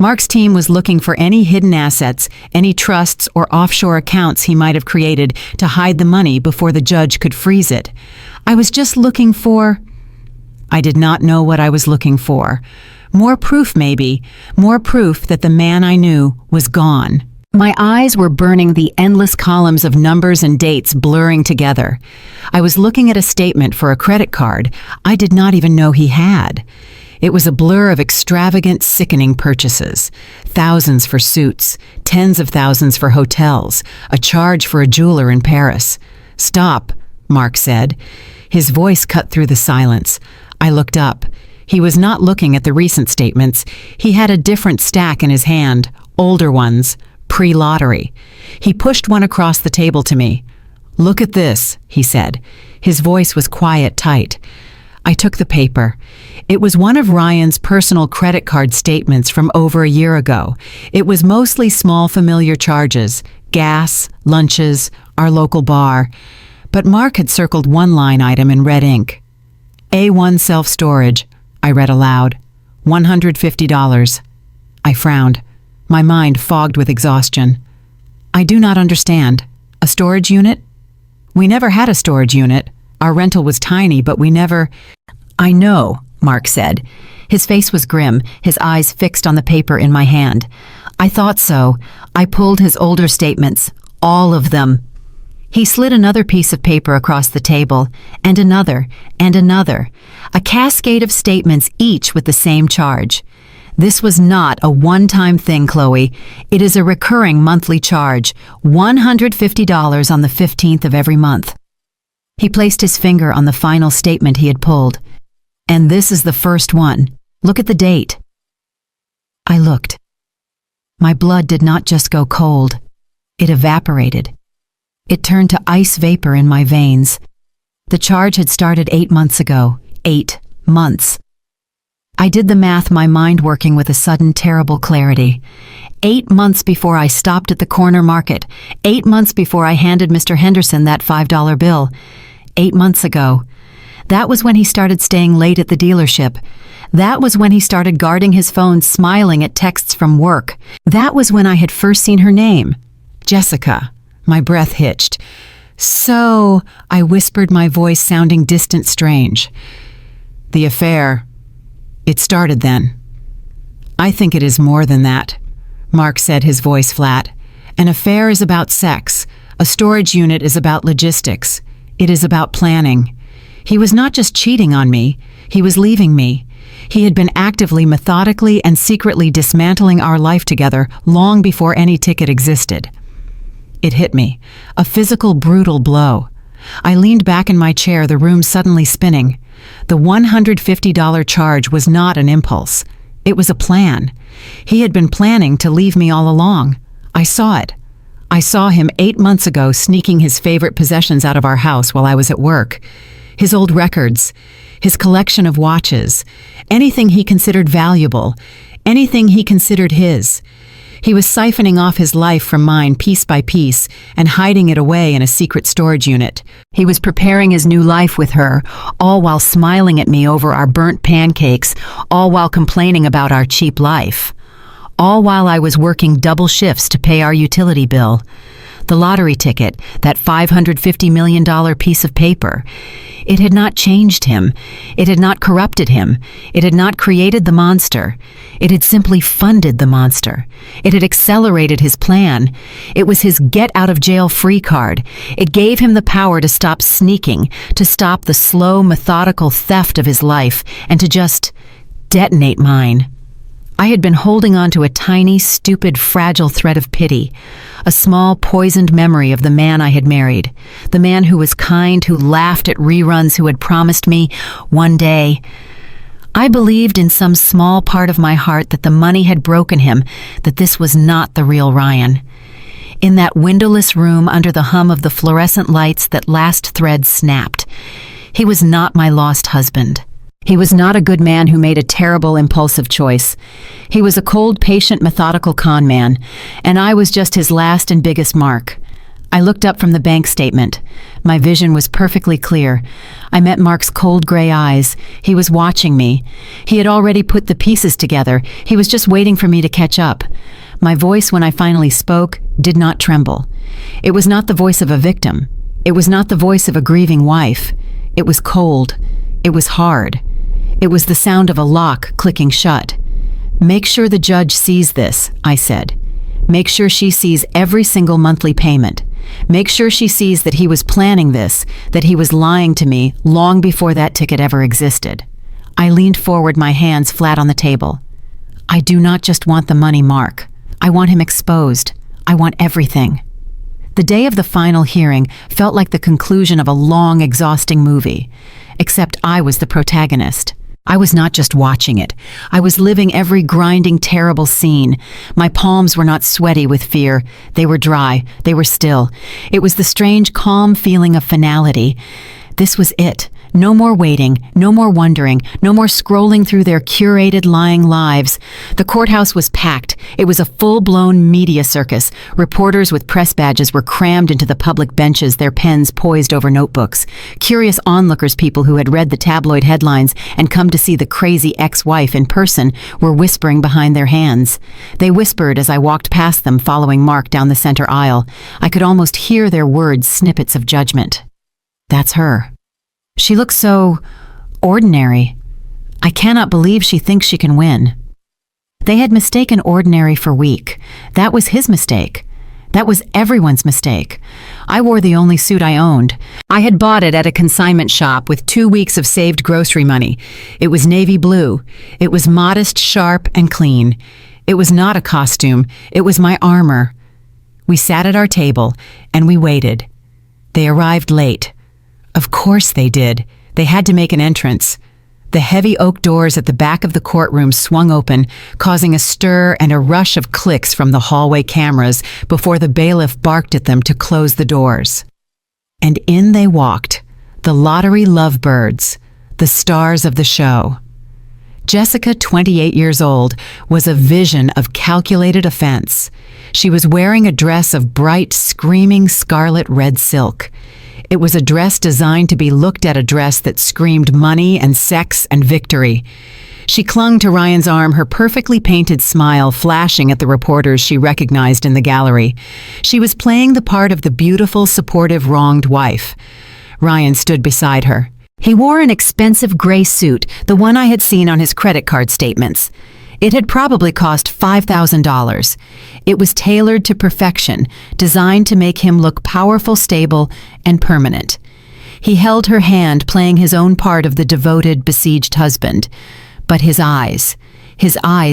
Mark's team was looking for any hidden assets, any trusts or offshore accounts he might have created to hide the money before the judge could freeze it. I was just looking for... I did not know what I was looking for. More proof, maybe. More proof that the man I knew was gone. My eyes were burning, the endless columns of numbers and dates blurring together. I was looking at a statement for a credit card I did not even know he had. It was a blur of extravagant, sickening purchases. Thousands for suits, tens of thousands for hotels, a charge for a jeweler in Paris. "Stop," Mark said. His voice cut through the silence. I looked up. He was not looking at the recent statements. He had a different stack in his hand, older ones, pre-lottery. He pushed one across the table to me. "Look at this," he said. His voice was quiet, tight. I took the paper. It was one of Ryan's personal credit card statements from over a year ago. It was mostly small familiar charges, gas, lunches, our local bar. But Mark had circled one line item in red ink. "A1 self-storage," I read aloud. $150. I frowned. My mind fogged with exhaustion. "I do not understand. A storage unit?" "We never had a storage unit. Our rental was tiny, but we never..." "I know," Mark said. His face was grim, his eyes fixed on the paper in my hand. "I thought so." I pulled his older statements, all of them. He slid another piece of paper across the table, and another, a cascade of statements, each with the same charge. "This was not a one-time thing, Chloe. It is a recurring monthly charge, $150 on the 15th of every month." He placed his finger on the final statement he had pulled. "And this is the first one. Look at the date." I looked. My blood did not just go cold. It evaporated. It turned to ice vapor in my veins. The charge had started 8 months ago. 8 months. I did the math, my mind working with a sudden terrible clarity. 8 months before I stopped at the corner market. 8 months before I handed Mr. Henderson that $5 bill. 8 months ago. That was when he started staying late at the dealership. That was when he started guarding his phone, smiling at texts from work. That was when I had first seen her name. Jessica. My breath hitched. "So," I whispered, my voice sounding distant, strange. "The affair, it started then." "I think it is more than that," Mark said, his voice flat. "An affair is about sex. A storage unit is about logistics. It is about planning. He was not just cheating on me, he was leaving me. He had been actively, methodically, and secretly dismantling our life together long before any ticket existed." It hit me, a physical, brutal blow. I leaned back in my chair, the room suddenly spinning. The $150 charge was not an impulse. It was a plan. He had been planning to leave me all along. I saw it. I saw him 8 months ago sneaking his favorite possessions out of our house while I was at work. His old records, his collection of watches, anything he considered valuable, anything he considered his. He was siphoning off his life from mine piece by piece and hiding it away in a secret storage unit. He was preparing his new life with her, all while smiling at me over our burnt pancakes, all while complaining about our cheap life. All while I was working double shifts to pay our utility bill. The lottery ticket, that $550 million piece of paper. It had not changed him. It had not corrupted him. It had not created the monster. It had simply funded the monster. It had accelerated his plan. It was his get-out-of-jail-free card. It gave him the power to stop sneaking, to stop the slow, methodical theft of his life, and to just detonate mine. I had been holding on to a tiny, stupid, fragile thread of pity, a small, poisoned memory of the man I had married, the man who was kind, who laughed at reruns, who had promised me one day. I believed in some small part of my heart that the money had broken him, that this was not the real Ryan. In that windowless room under the hum of the fluorescent lights, that last thread snapped. He was not my lost husband. He was not a good man who made a terrible, impulsive choice. He was a cold, patient, methodical con man, and I was just his last and biggest mark. I looked up from the bank statement. My vision was perfectly clear. I met Mark's cold gray eyes. He was watching me. He had already put the pieces together. He was just waiting for me to catch up. My voice, when I finally spoke, did not tremble. It was not the voice of a victim. It was not the voice of a grieving wife. It was cold. It was hard. It was the sound of a lock clicking shut. "Make sure the judge sees this," I said. "Make sure she sees every single monthly payment. Make sure she sees that he was planning this, that he was lying to me long before that ticket ever existed." I leaned forward, my hands flat on the table. "I do not just want the money, Mark. I want him exposed. I want everything." The day of the final hearing felt like the conclusion of a long, exhausting movie, except I was the protagonist. I was not just watching it. I was living every grinding, terrible scene. My palms were not sweaty with fear. They were dry. They were still. It was the strange, calm feeling of finality. This was it. No more waiting, no more wondering, no more scrolling through their curated, lying lives. The courthouse was packed. It was a full-blown media circus. Reporters with press badges were crammed into the public benches, their pens poised over notebooks. Curious onlookers, people who had read the tabloid headlines and come to see the crazy ex-wife in person, were whispering behind their hands. They whispered as I walked past them, following Mark down the center aisle. I could almost hear their words, snippets of judgment. "That's her. She looks so ordinary. I cannot believe she thinks she can win." They had mistaken ordinary for weak. That was his mistake. That was everyone's mistake. I wore the only suit I owned. I had bought it at a consignment shop with 2 weeks of saved grocery money. It was navy blue. It was modest, sharp, and clean. It was not a costume. It was my armor. We sat at our table, and we waited. They arrived late. Of course they did. They had to make an entrance. The heavy oak doors at the back of the courtroom swung open, causing a stir and a rush of clicks from the hallway cameras before the bailiff barked at them to close the doors. And in they walked, the lottery lovebirds, the stars of the show. Jessica, 28 years old, was a vision of calculated offense. She was wearing a dress of bright, screaming scarlet red silk. It was a dress designed to be looked at, a dress that screamed money and sex and victory. She clung to Ryan's arm, her perfectly painted smile flashing at the reporters she recognized in the gallery. She was playing the part of the beautiful, supportive, wronged wife. Ryan stood beside her. He wore an expensive gray suit, the one I had seen on his credit card statements. It had probably cost $5,000. It was tailored to perfection, designed to make him look powerful, stable, and permanent. He held her hand, playing his own part of the devoted, besieged husband. But his eyes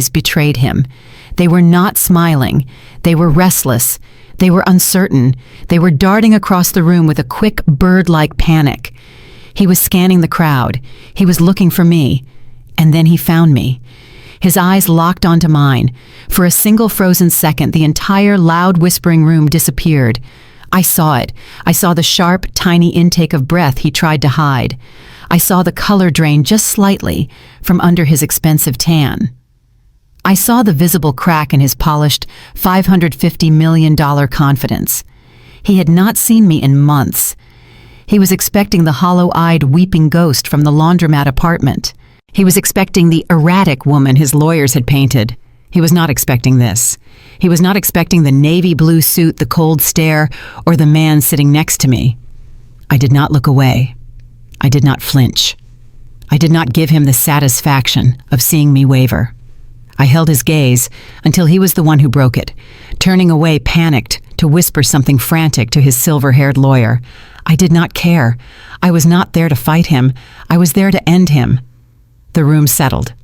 betrayed him. They were not smiling. They were restless. They were uncertain. They were darting across the room with a quick, bird-like panic. He was scanning the crowd. He was looking for me. And then he found me. His eyes locked onto mine. For a single frozen second, the entire loud, whispering room disappeared. I saw it. I saw the sharp, tiny intake of breath he tried to hide. I saw the color drain just slightly from under his expensive tan. I saw the visible crack in his polished $550 million confidence. He had not seen me in months. He was expecting the hollow-eyed, weeping ghost from the laundromat apartment. He was expecting the erratic woman his lawyers had painted. He was not expecting this. He was not expecting the navy blue suit, the cold stare, or the man sitting next to me. I did not look away. I did not flinch. I did not give him the satisfaction of seeing me waver. I held his gaze until he was the one who broke it, turning away, panicked, to whisper something frantic to his silver-haired lawyer. I did not care. I was not there to fight him. I was there to end him. The room settled.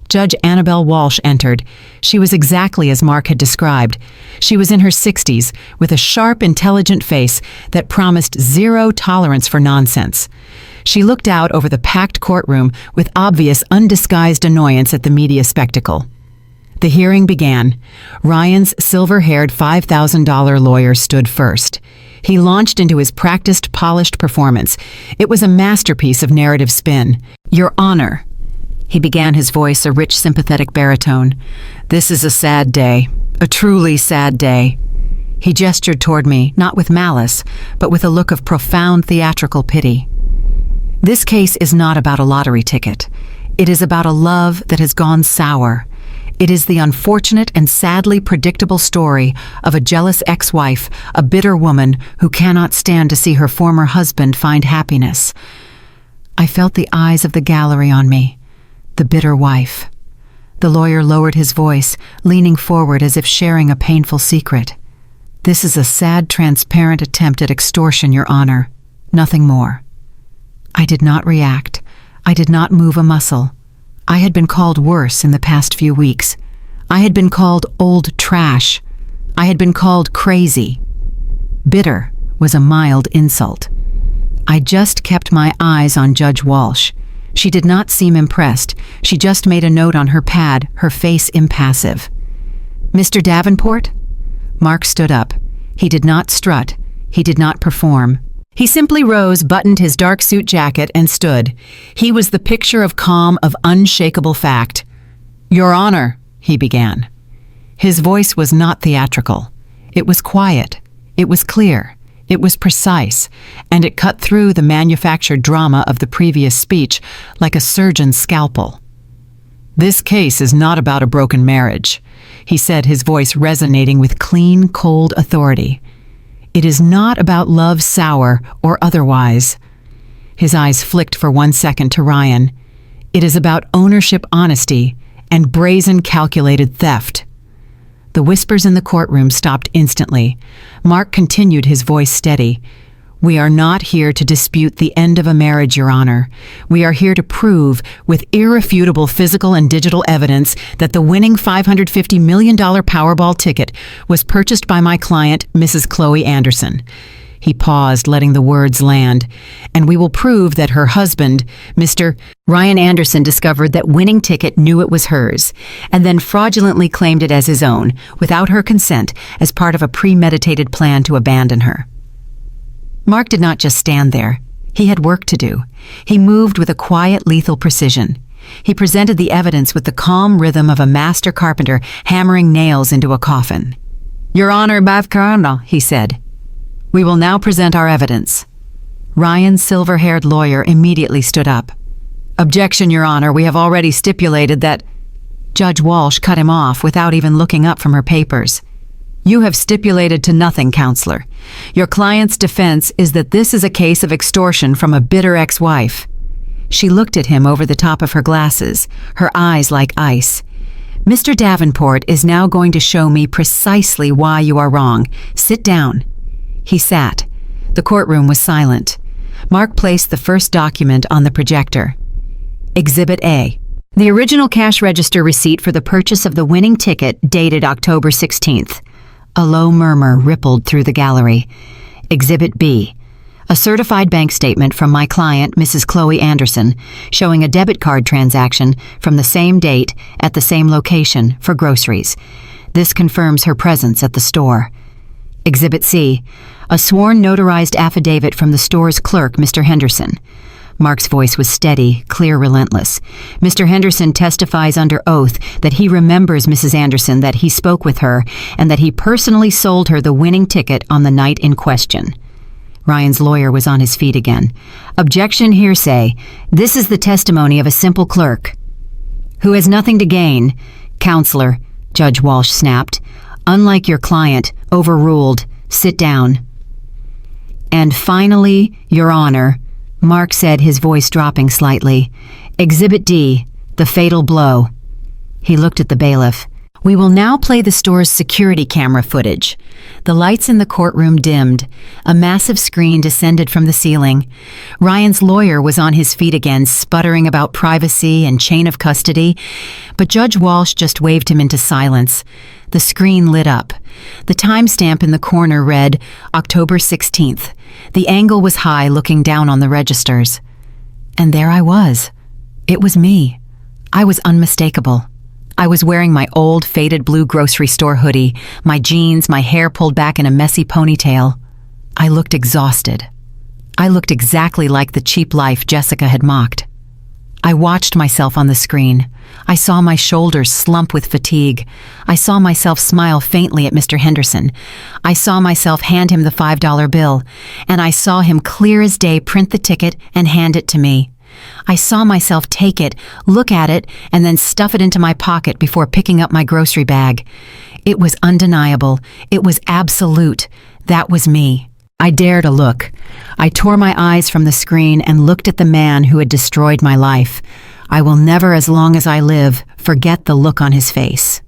Judge Annabelle Walsh entered. She was exactly as Mark had described. She was in her 60s, with a sharp, intelligent face that promised zero tolerance for nonsense. She looked out over the packed courtroom with obvious, undisguised annoyance at the media spectacle. The hearing began. Ryan's silver-haired $5,000 lawyer stood first. He launched into his practiced, polished performance. It was a masterpiece of narrative spin. "Your Honor," he began, his voice a rich, sympathetic baritone, "this is a sad day, a truly sad day." He gestured toward me, not with malice, but with a look of profound theatrical pity. This case is not about a lottery ticket. It is about a love that has gone sour. It is the unfortunate and sadly predictable story of a jealous ex-wife, a bitter woman who cannot stand to see her former husband find happiness. I felt the eyes of the gallery on me. The bitter wife. The lawyer lowered his voice, leaning forward as if sharing a painful secret. This is a sad, transparent attempt at extortion, Your Honor. Nothing more. I did not react. I did not move a muscle. I had been called worse in the past few weeks. I had been called old trash. I had been called crazy. Bitter was a mild insult. I just kept my eyes on Judge Walsh. She did not seem impressed. She just made a note on her pad, her face impassive. Mr. Davenport? Mark stood up. He did not strut. He did not perform. He simply rose, buttoned his dark suit jacket, and stood. He was the picture of calm, of unshakable fact. Your Honor, he began. His voice was not theatrical. It was quiet. It was clear. It was precise, and it cut through the manufactured drama of the previous speech like a surgeon's scalpel. This case is not about a broken marriage, he said, his voice resonating with clean, cold authority. It is not about love sour or otherwise. His eyes flicked for 1 second to Ryan. It is about ownership honesty and brazen calculated theft. The whispers in the courtroom stopped instantly. Mark continued, his voice steady. We are not here to dispute the end of a marriage, Your Honor. We are here to prove, with irrefutable physical and digital evidence, that the winning $550 million Powerball ticket was purchased by my client, Mrs. Chloe Anderson. He paused, letting the words land. And we will prove that her husband, Mr. Ryan Anderson, discovered that winning ticket, knew it was hers, and then fraudulently claimed it as his own, without her consent, as part of a premeditated plan to abandon her. Mark did not just stand there. He had work to do. He moved with a quiet, lethal precision. He presented the evidence with the calm rhythm of a master carpenter hammering nails into a coffin. Your Honor, Bavkarna, he said. We will now present our evidence. Ryan's silver-haired lawyer immediately stood up. Objection, Your Honor, we have already stipulated that... Judge Walsh cut him off without even looking up from her papers. You have stipulated to nothing, Counselor. Your client's defense is that this is a case of extortion from a bitter ex-wife. She looked at him over the top of her glasses, her eyes like ice. Mr. Davenport is now going to show me precisely why you are wrong. Sit down. He sat. The courtroom was silent. Mark placed the first document on the projector. Exhibit A. The original cash register receipt for the purchase of the winning ticket dated October 16th. A low murmur rippled through the gallery. Exhibit B. A certified bank statement from my client, Mrs. Chloe Anderson, showing a debit card transaction from the same date at the same location for groceries. This confirms her presence at the store. Exhibit C. A sworn notarized affidavit from the store's clerk, Mr. Henderson. Mark's voice was steady, clear, relentless. Mr. Henderson testifies under oath that he remembers Mrs. Anderson, that he spoke with her, and that he personally sold her the winning ticket on the night in question. Ryan's lawyer was on his feet again. Objection, hearsay. This is the testimony of a simple clerk who has nothing to gain. Counselor, Judge Walsh snapped. Unlike your client, overruled. Sit down. And finally, Your Honor, Mark said, his voice dropping slightly. Exhibit D, the fatal blow. He looked at the bailiff. We will now play the store's security camera footage. The lights in the courtroom dimmed. A massive screen descended from the ceiling. Ryan's lawyer was on his feet again, sputtering about privacy and chain of custody, but Judge Walsh just waved him into silence. The screen lit up. The timestamp in the corner read October 16th. The angle was high, looking down on the registers. And there I was. It was me. I was unmistakable. I was wearing my old, faded blue grocery store hoodie, my jeans, my hair pulled back in a messy ponytail. I looked exhausted. I looked exactly like the cheap life Jessica had mocked. I watched myself on the screen, I saw my shoulders slump with fatigue. I saw myself smile faintly at Mr. Henderson. I saw myself hand him the $5 bill, and I saw him clear as day print the ticket and hand it to me. I saw myself take it, look at it, and then stuff it into my pocket before picking up my grocery bag. It was undeniable. It was absolute. That was me. I dared a look. I tore my eyes from the screen and looked at the man who had destroyed my life. I will never, as long as I live, forget the look on his face.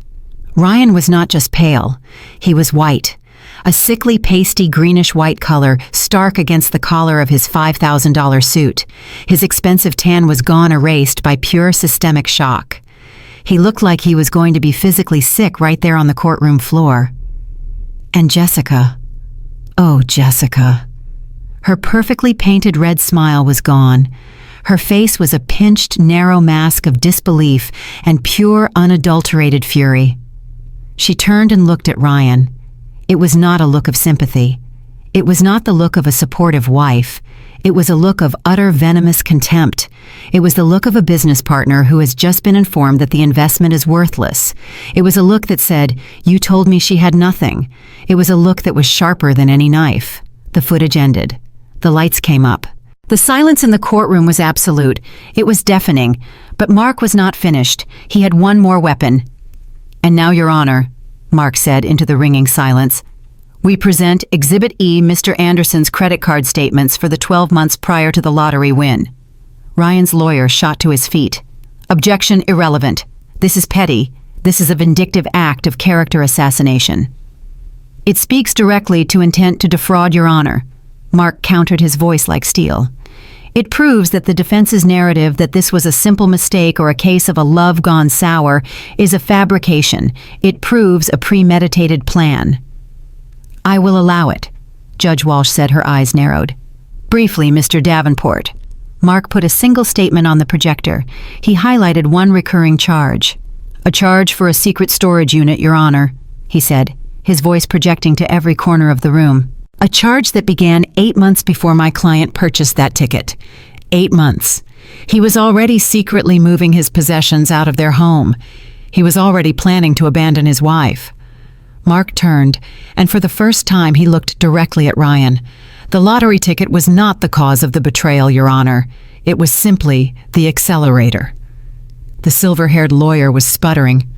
Ryan was not just pale. He was white. A sickly, pasty, greenish-white color, stark against the collar of his $5,000 suit. His expensive tan was gone, erased by pure systemic shock. He looked like he was going to be physically sick right there on the courtroom floor. And Jessica. Oh, Jessica. Her perfectly painted red smile was gone. Her face was a pinched, narrow mask of disbelief and pure, unadulterated fury. She turned and looked at Ryan. It was not a look of sympathy. It was not the look of a supportive wife. It was a look of utter venomous contempt. It was the look of a business partner who has just been informed that the investment is worthless. It was a look that said, "You told me she had nothing." It was a look that was sharper than any knife. The footage ended. The lights came up. The silence in the courtroom was absolute. It was deafening. But Mark was not finished. He had one more weapon. "And now, Your Honor," Mark said into the ringing silence, "we present Exhibit E, Mr. Anderson's credit card statements for the 12 months prior to the lottery win." Ryan's lawyer shot to his feet. "Objection irrelevant. This is petty. This is a vindictive act of character assassination." "It speaks directly to intent to defraud, Your Honor." Mark countered, his voice like steel. "It proves that the defense's narrative that this was a simple mistake or a case of a love gone sour is a fabrication. It proves a premeditated plan." "I will allow it," Judge Walsh said, her eyes narrowed. "Briefly, Mr. Davenport." Mark put a single statement on the projector. He highlighted one recurring charge. "A charge for a secret storage unit, Your Honor," he said, his voice projecting to every corner of the room. "A charge that began 8 months before my client purchased that ticket. 8 months. He was already secretly moving his possessions out of their home. He was already planning to abandon his wife." Mark turned, and for the first time he looked directly at Ryan. "The lottery ticket was not the cause of the betrayal, Your Honor. It was simply the accelerator." The silver-haired lawyer was sputtering.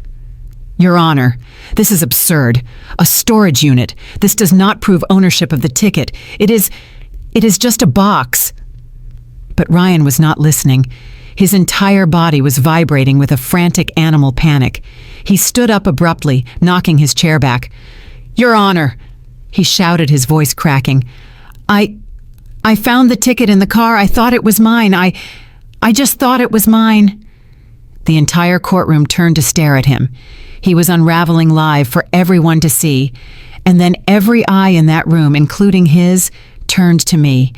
"Your Honor, this is absurd. A storage unit. This does not prove ownership of the ticket. It is just a box." But Ryan was not listening. His entire body was vibrating with a frantic animal panic. He stood up abruptly, knocking his chair back. "Your Honor," he shouted, his voice cracking, I found the ticket in the car. I thought it was mine. I just thought it was mine." The entire courtroom turned to stare at him. He was unraveling live for everyone to see, and then every eye in that room, including his, turned to me.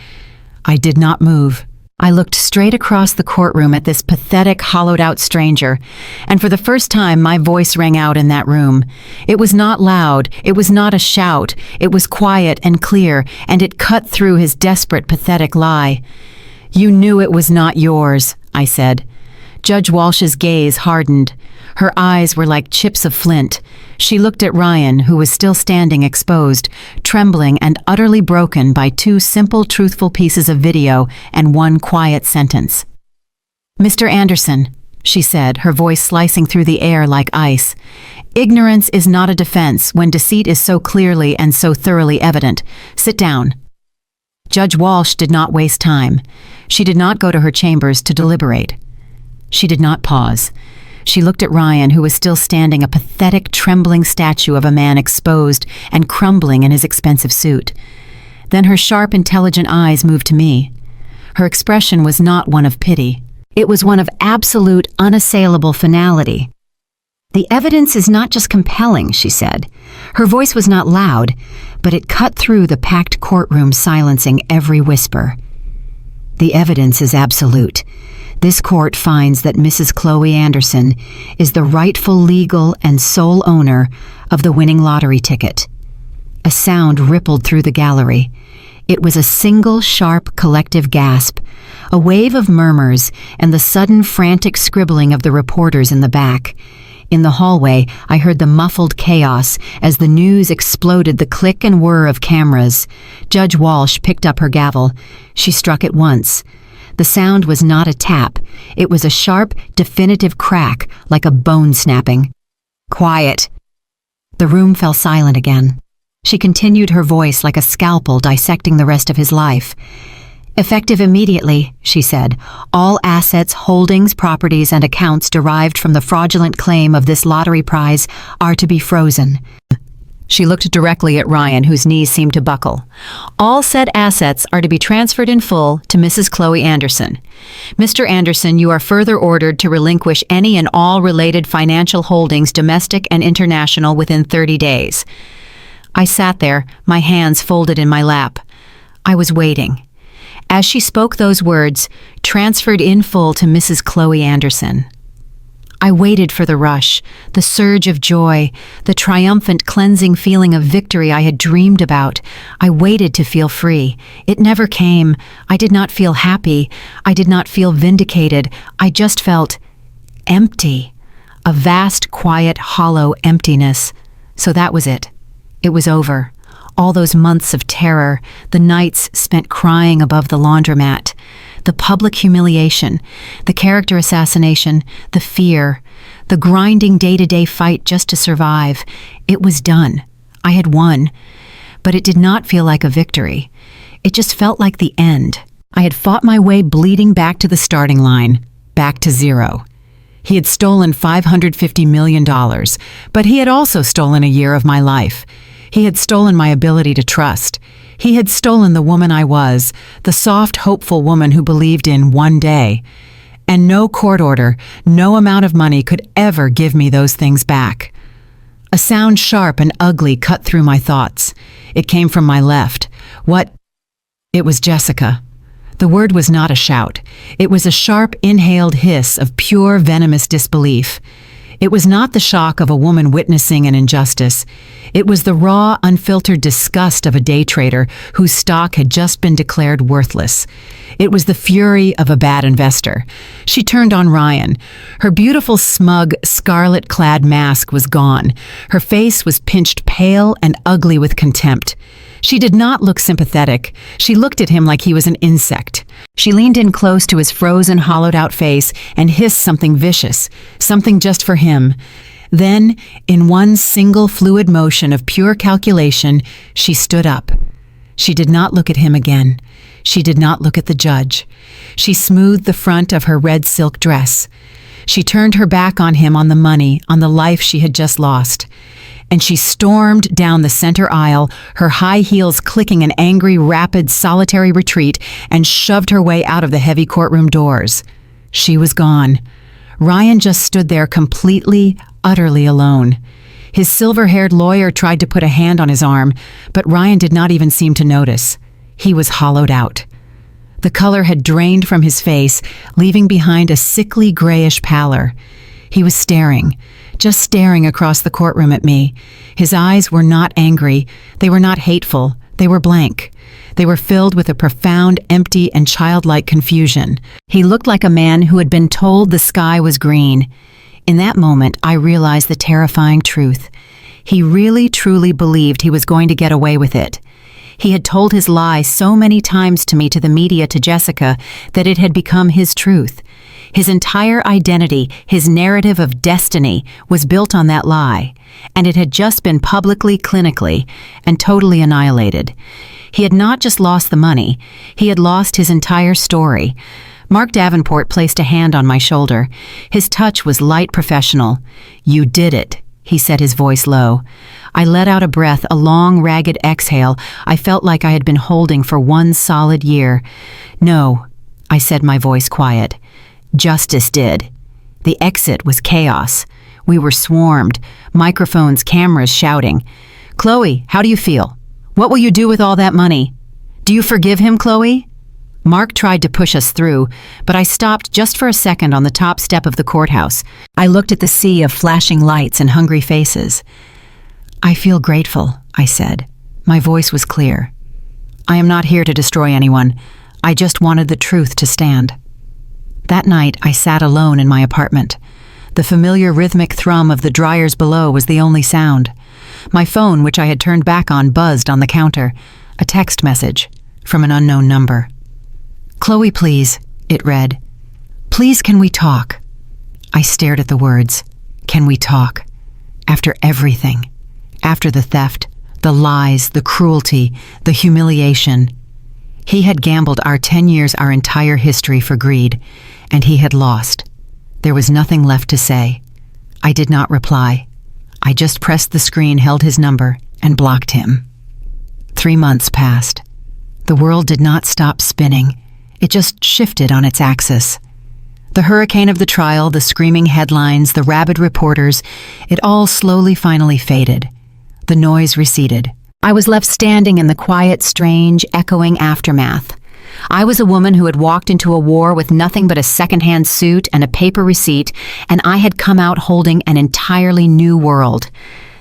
I did not move. I looked straight across the courtroom at this pathetic, hollowed-out stranger, and for the first time my voice rang out in that room. It was not loud, it was not a shout, it was quiet and clear, and it cut through his desperate, pathetic lie. "You knew it was not yours," I said. Judge Walsh's gaze hardened. Her eyes were like chips of flint. She looked at Ryan, who was still standing exposed, trembling and utterly broken by 2 simple, truthful pieces of video and 1 quiet sentence. "Mr. Anderson," she said, her voice slicing through the air like ice, "ignorance is not a defense when deceit is so clearly and so thoroughly evident. Sit down." Judge Walsh did not waste time. She did not go to her chambers to deliberate. She did not pause. She looked at Ryan, who was still standing, a pathetic, trembling statue of a man exposed and crumbling in his expensive suit. Then her sharp, intelligent eyes moved to me. Her expression was not one of pity. It was one of absolute, unassailable finality. "The evidence is not just compelling," she said. Her voice was not loud, but it cut through the packed courtroom, silencing every whisper. "The evidence is absolute. This court finds that Mrs. Chloe Anderson is the rightful legal and sole owner of the winning lottery ticket." A sound rippled through the gallery. It was a single, sharp, collective gasp. a wave of murmurs, and the sudden frantic scribbling of the reporters in the back. In the hallway, I heard the muffled chaos as the news exploded, the click and whir of cameras. Judge Walsh picked up her gavel. She struck it once. The sound was not a tap. It was a sharp, definitive crack, like a bone snapping. "Quiet." The room fell silent again. She continued, her voice like a scalpel dissecting the rest of his life. "Effective immediately," she said, "all assets, holdings, properties, and accounts derived from the fraudulent claim of this lottery prize are to be frozen." She looked directly at Ryan, whose knees seemed to buckle. "All said assets are to be transferred in full to Mrs. Chloe Anderson. Mr. Anderson, you are further ordered to relinquish any and all related financial holdings, domestic and international, within 30 days. I sat there, my hands folded in my lap. I was waiting. As she spoke those words, transferred in full to Mrs. Chloe Anderson. I waited for the rush, the surge of joy, the triumphant, cleansing feeling of victory I had dreamed about. I waited to feel free. It never came. I did not feel happy. I did not feel vindicated. I just felt empty. A vast, quiet, hollow emptiness. So that was it. It was over. All those months of terror, the nights spent crying above the laundromat, the public humiliation, the character assassination, the fear, the grinding day-to-day fight just to survive. It was done. I had won. But it did not feel like a victory. It just felt like the end. I had fought my way bleeding back to the starting line, back to zero. He had stolen $550 million, but he had also stolen a year of my life. He had stolen my ability to trust. He had stolen the woman I was, the soft, hopeful woman who believed in one day. And no court order, no amount of money could ever give me those things back. A sound sharp and ugly cut through my thoughts. It came from my left. What? It was Jessica. The word was not a shout. It was a sharp, inhaled hiss of pure, venomous disbelief. It was not the shock of a woman witnessing an injustice. It was the raw, unfiltered disgust of a day trader whose stock had just been declared worthless. It was the fury of a bad investor. She turned on Ryan. Her beautiful, smug, scarlet-clad mask was gone. Her face was pinched pale and ugly with contempt. She did not look sympathetic. She looked at him like he was an insect. She leaned in close to his frozen, hollowed-out face and hissed something vicious, something just for him. Then, in one single fluid motion of pure calculation, she stood up. She did not look at him again. She did not look at the judge. She smoothed the front of her red silk dress. She turned her back on him, on the money, on the life she had just lost. And she stormed down the center aisle, her high heels clicking an angry, rapid, solitary retreat, and shoved her way out of the heavy courtroom doors. She was gone. Ryan just stood there completely, utterly alone. His silver-haired lawyer tried to put a hand on his arm, but Ryan did not even seem to notice. He was hollowed out. The color had drained from his face, leaving behind a sickly grayish pallor. He was staring, just staring across the courtroom at me. His eyes were not angry. They were not hateful. They were blank. They were filled with a profound, empty, and childlike confusion. He looked like a man who had been told the sky was green. In that moment, I realized the terrifying truth. He really, truly believed he was going to get away with it. He had told his lie so many times to me, to the media, to Jessica, that it had become his truth. His entire identity, his narrative of destiny, was built on that lie, and it had just been publicly, clinically, and totally annihilated. He had not just lost the money, he had lost his entire story. Mark Davenport placed a hand on my shoulder. His touch was light, professional. "You did it," he said, his voice low. I let out a breath, a long, ragged exhale I felt like I had been holding for one solid year. "No," I said, my voice quiet. "Justice did." The exit was chaos. We were swarmed, microphones, cameras shouting. "Chloe, how do you feel? What will you do with all that money? Do you forgive him, Chloe?" Mark tried to push us through, but I stopped just for a second on the top step of the courthouse. I looked at the sea of flashing lights and hungry faces. "I feel grateful," I said. My voice was clear. "I am not here to destroy anyone. I just wanted the truth to stand. That night, I sat alone in my apartment. The familiar rhythmic thrum of the dryers below was the only sound. My phone, which I had turned back on, buzzed on the counter. A text message from an unknown number. "Chloe, please," it read. "Please, can we talk?" I stared at the words. Can we talk? After everything. After the theft, the lies, the cruelty, the humiliation. He had gambled our 10 years, our entire history for greed, and he had lost. There was nothing left to say. I did not reply. I just pressed the screen, held his number, and blocked him. 3 months passed. The world did not stop spinning. It just shifted on its axis. The hurricane of the trial, the screaming headlines, the rabid reporters, it all slowly finally faded. The noise receded. I was left standing in the quiet, strange, echoing aftermath. I was a woman who had walked into a war with nothing but a second-hand suit and a paper receipt, and I had come out holding an entirely new world.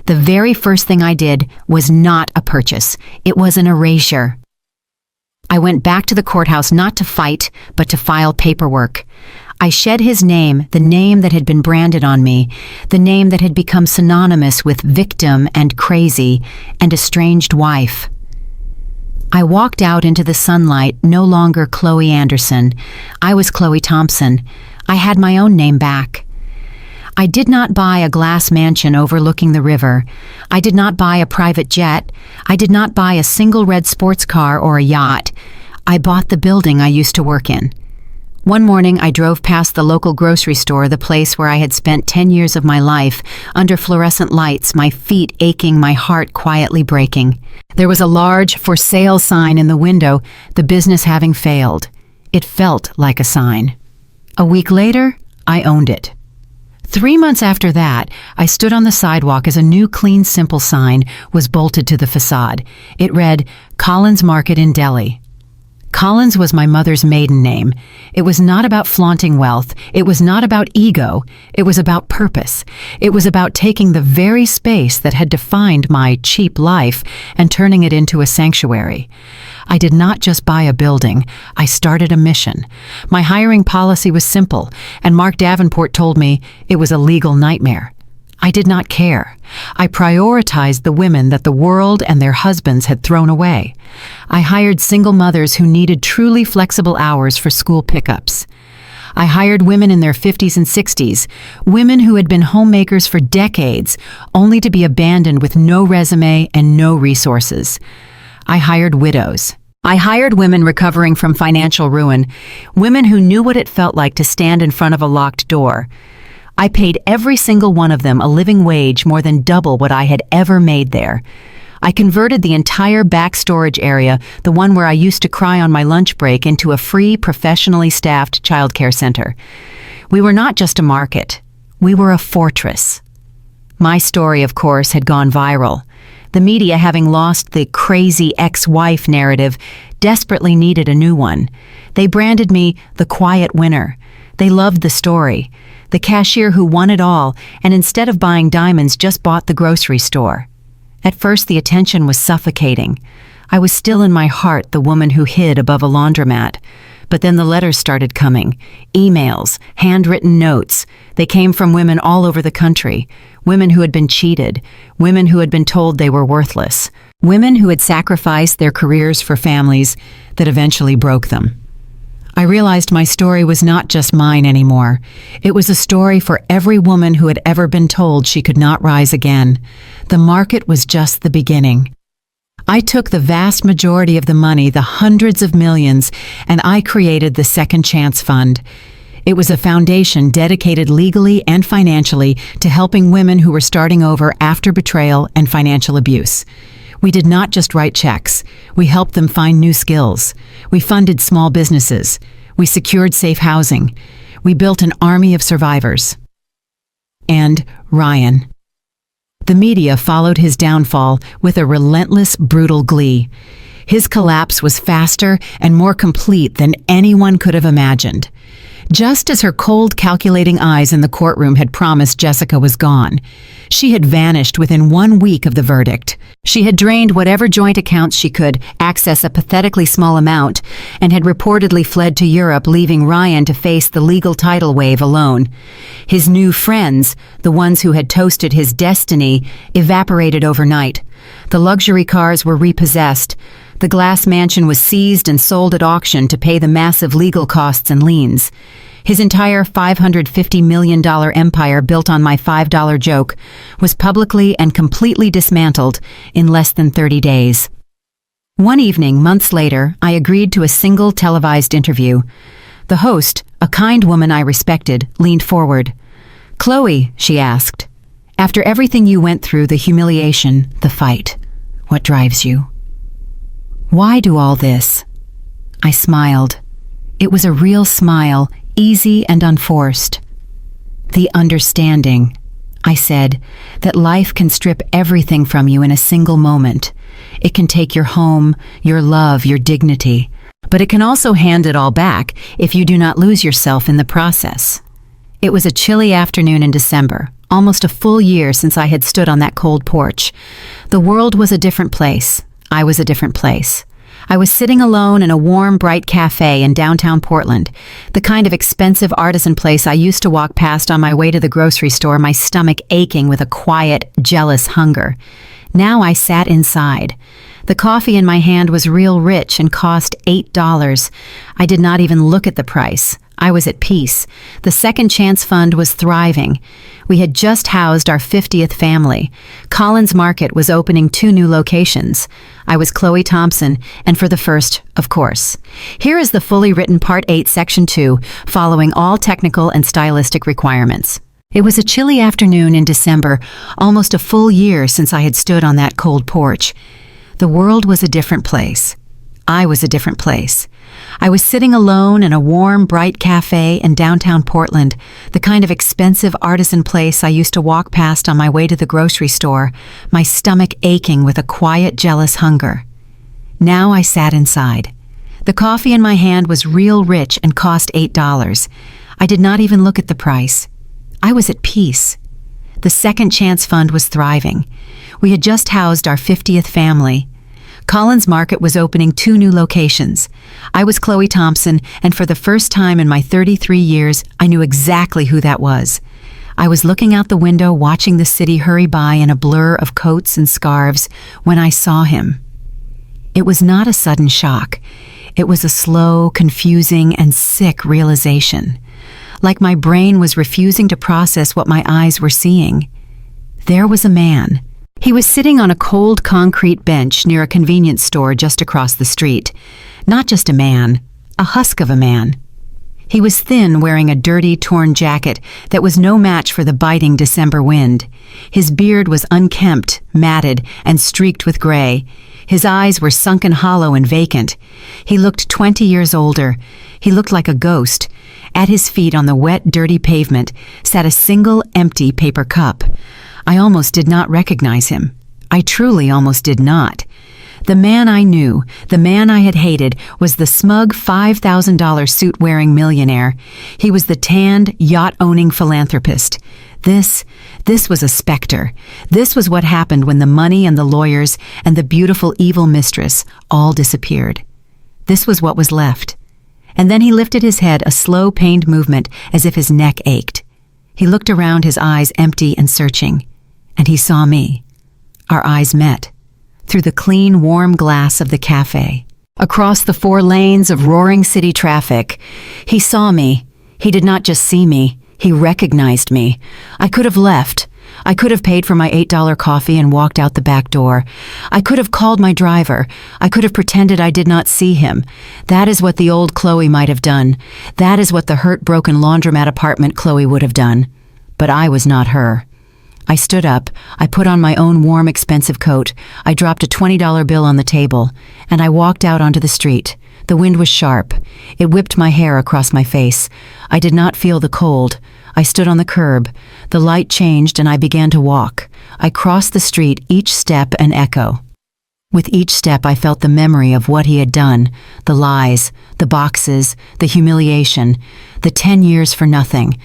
The very first thing I did was not a purchase. It was an erasure. I went back to the courthouse not to fight, but to file paperwork. I shed his name, the name that had been branded on me, the name that had become synonymous with victim and crazy and estranged wife. I walked out into the sunlight, no longer Chloe Anderson. I was Chloe Thompson. I had my own name back. I did not buy a glass mansion overlooking the river. I did not buy a private jet. I did not buy a single red sports car or a yacht. I bought the building I used to work in. One morning, I drove past the local grocery store, the place where I had spent 10 years of my life, under fluorescent lights, my feet aching, my heart quietly breaking. There was a large "for sale" sign in the window, the business having failed. It felt like a sign. A week later, I owned it. 3 months after that, I stood on the sidewalk as a new clean, simple sign was bolted to the facade. It read, "Collins Market in Delhi." Collins was my mother's maiden name. It was not about flaunting wealth. It was not about ego. It was about purpose. It was about taking the very space that had defined my cheap life and turning it into a sanctuary. I did not just buy a building. I started a mission. My hiring policy was simple, and Mark Davenport told me it was a legal nightmare. I did not care. I prioritized the women that the world and their husbands had thrown away. I hired single mothers who needed truly flexible hours for school pickups. I hired women in their 50s and 60s, women who had been homemakers for decades, only to be abandoned with no resume and no resources. I hired widows. I hired women recovering from financial ruin, women who knew what it felt like to stand in front of a locked door. I paid every single one of them a living wage more than double what I had ever made there. I converted the entire back storage area, the one where I used to cry on my lunch break, into a free, professionally staffed childcare center. We were not just a market. We were a fortress. My story, of course, had gone viral. The media, having lost the crazy ex-wife narrative, desperately needed a new one. They branded me the quiet winner. They loved the story. The cashier who won it all, and instead of buying diamonds, just bought the grocery store. At first, the attention was suffocating. I was still in my heart the woman who hid above a laundromat. But then the letters started coming. Emails, handwritten notes. They came from women all over the country. Women who had been cheated. Women who had been told they were worthless. Women who had sacrificed their careers for families that eventually broke them. I realized my story was not just mine anymore. It was a story for every woman who had ever been told she could not rise again. The market was just the beginning. I took the vast majority of the money, the hundreds of millions, and I created the Second Chance Fund. It was a foundation dedicated legally and financially to helping women who were starting over after betrayal and financial abuse. We did not just write checks. We helped them find new skills. We funded small businesses. We secured safe housing. We built an army of survivors. And Ryan. The media followed his downfall with a relentless, brutal glee. His collapse was faster and more complete than anyone could have imagined. Just as her cold, calculating eyes in the courtroom had promised, Jessica was gone. She had vanished within 1 week of the verdict. She had drained whatever joint accounts she could, access a pathetically small amount, and had reportedly fled to Europe, leaving Ryan to face the legal tidal wave alone. His new friends, the ones who had toasted his destiny, evaporated overnight. The luxury cars were repossessed. The glass mansion was seized and sold at auction to pay the massive legal costs and liens. His entire $550 million empire built on my $5 joke was publicly and completely dismantled in less than 30 days. One evening, months later, I agreed to a single televised interview. The host, a kind woman I respected, leaned forward. "Chloe," she asked, "after everything you went through, the humiliation, the fight, what drives you? Why do all this?" I smiled. It was a real smile, easy and unforced. "The understanding," I said, "that life can strip everything from you in a single moment. It can take your home, your love, your dignity, but it can also hand it all back if you do not lose yourself in the process." It was a chilly afternoon in December, almost a full year since I had stood on that cold porch. The world was a different place. I was a different place. I was sitting alone in a warm, bright cafe in downtown Portland, the kind of expensive artisan place I used to walk past on my way to the grocery store, my stomach aching with a quiet, jealous hunger. Now I sat inside. The coffee in my hand was real rich and cost $8. I did not even look at the price. I was at peace. The Second Chance Fund was thriving. We had just housed our 50th family. Collins Market was opening 2 new locations. I was Chloe Thompson, and for the first, of course. Here is the fully written Part 8, Section 2, following all technical and stylistic requirements. It was a chilly afternoon in December, almost a full year since I had stood on that cold porch. The world was a different place. I was a different place. I was sitting alone in a warm, bright cafe in downtown Portland, the kind of expensive artisan place I used to walk past on my way to the grocery store, my stomach aching with a quiet, jealous hunger. Now I sat inside. The coffee in my hand was real rich and cost $8. I did not even look at the price. I was at peace. The Second Chance Fund was thriving. We had just housed our 50th family. Collins Market was opening 2 new locations. I was Chloe Thompson, and for the first time in my 33 years, I knew exactly who that was. I was looking out the window, watching the city hurry by in a blur of coats and scarves, when I saw him. It was not a sudden shock. It was a slow, confusing, and sick realization. Like my brain was refusing to process what my eyes were seeing. There was a man. He was sitting on a cold concrete bench near a convenience store just across the street. Not just a man, a husk of a man. He was thin, wearing a dirty, torn jacket that was no match for the biting December wind. His beard was unkempt, matted, and streaked with gray. His eyes were sunken hollow and vacant. He looked 20 years older. He looked like a ghost. At his feet on the wet, dirty pavement sat a single empty paper cup. I almost did not recognize him. I truly almost did not. The man I knew, the man I had hated, was the smug $5,000 suit-wearing millionaire. He was the tanned, yacht-owning philanthropist. This was a specter. This was what happened when the money and the lawyers and the beautiful evil mistress all disappeared. This was what was left. And then he lifted his head, a slow, pained movement, as if his neck ached. He looked around, his eyes empty and searching. And he saw me. Our eyes met, through the clean, warm glass of the cafe. Across the 4 lanes of roaring city traffic, he saw me. He did not just see me, he recognized me. I could have left. I could have paid for my $8 coffee and walked out the back door. I could have called my driver. I could have pretended I did not see him. That is what the old Chloe might have done. That is what the hurt, broken laundromat apartment Chloe would have done. But I was not her. I stood up, I put on my own warm, expensive coat, I dropped a $20 bill on the table, and I walked out onto the street. The wind was sharp. It whipped my hair across my face. I did not feel the cold. I stood on the curb. The light changed and I began to walk. I crossed the street, each step an echo. With each step, I felt the memory of what he had done, the lies, the boxes, the humiliation, the 10 years for nothing.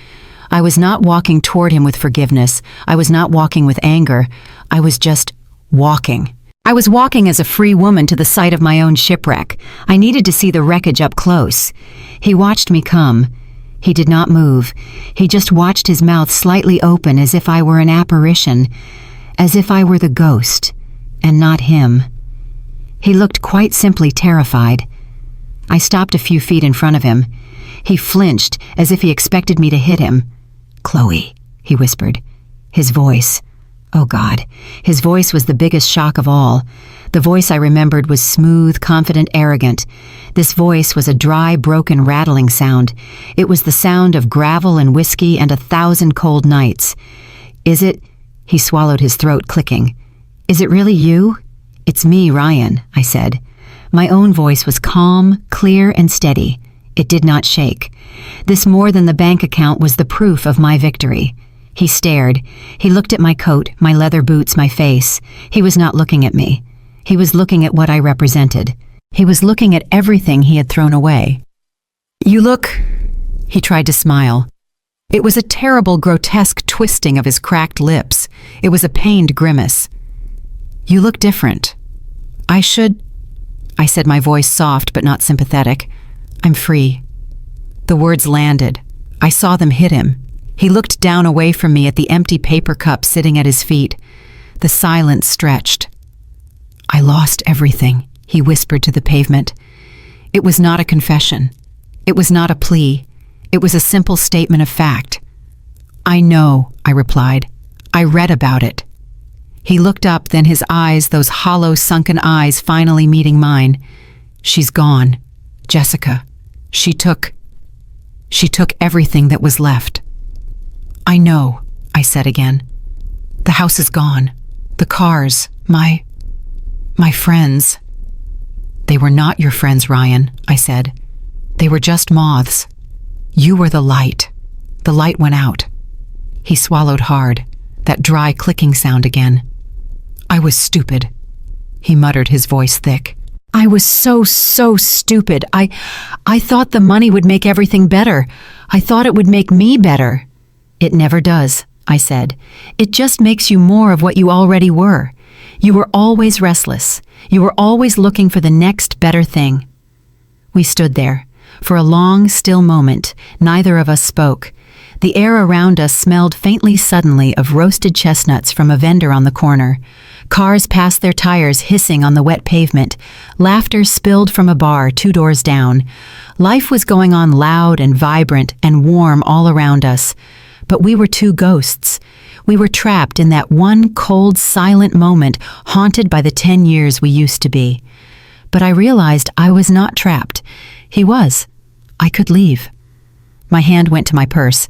I was not walking toward him with forgiveness. I was not walking with anger. I was just walking. I was walking as a free woman to the site of my own shipwreck. I needed to see the wreckage up close. He watched me come. He did not move. He just watched, his mouth slightly open, as if I were an apparition, as if I were the ghost, and not him. He looked quite simply terrified. I stopped a few feet in front of him. He flinched, as if he expected me to hit him. "Chloe," he whispered. His voice, oh God, his voice was the biggest shock of all. The voice I remembered was smooth, confident, arrogant. This voice was a dry, broken, rattling sound. It was the sound of gravel and whiskey and 1,000 cold nights. "Is it?" He swallowed, his throat clicking. "Is it really you?" "It's me, Ryan," I said. My own voice was calm, clear, and steady. It did not shake. This more than the bank account was the proof of my victory. He stared. He looked at my coat, my leather boots, my face. He was not looking at me. He was looking at what I represented. He was looking at everything he had thrown away. "You look..." He tried to smile. It was a terrible, grotesque twisting of his cracked lips. It was a pained grimace. "You look different." I said, my voice soft but not sympathetic. "I'm free." The words landed. I saw them hit him. He looked down away from me at the empty paper cup sitting at his feet. The silence stretched. "I lost everything," he whispered to the pavement. It was not a confession. It was not a plea. It was a simple statement of fact. "I know," I replied. "I read about it." He looked up, then his eyes, those hollow, sunken eyes, finally meeting mine. "She's gone. Jessica. She took everything that was left." "I know," I said again. "The house is gone. The cars, my friends." "They were not your friends, Ryan," I said. "They were just moths. You were the light. The light went out." He swallowed hard, that dry clicking sound again. "I was stupid," he muttered, his voice thick. "I was so stupid. I thought the money would make everything better. I thought it would make me better." "It never does," I said. "It just makes you more of what you already were. You were always restless. You were always looking for the next better thing." We stood there. For a long, still moment, neither of us spoke. The air around us smelled faintly suddenly of roasted chestnuts from a vendor on the corner. Cars passed their tires hissing on the wet pavement. Laughter spilled from a bar 2 doors down. Life was going on loud and vibrant and warm all around us. But we were two ghosts. We were trapped in that one cold, silent moment, haunted by the 10 years we used to be. But I realized I was not trapped. He was. I could leave. My hand went to my purse.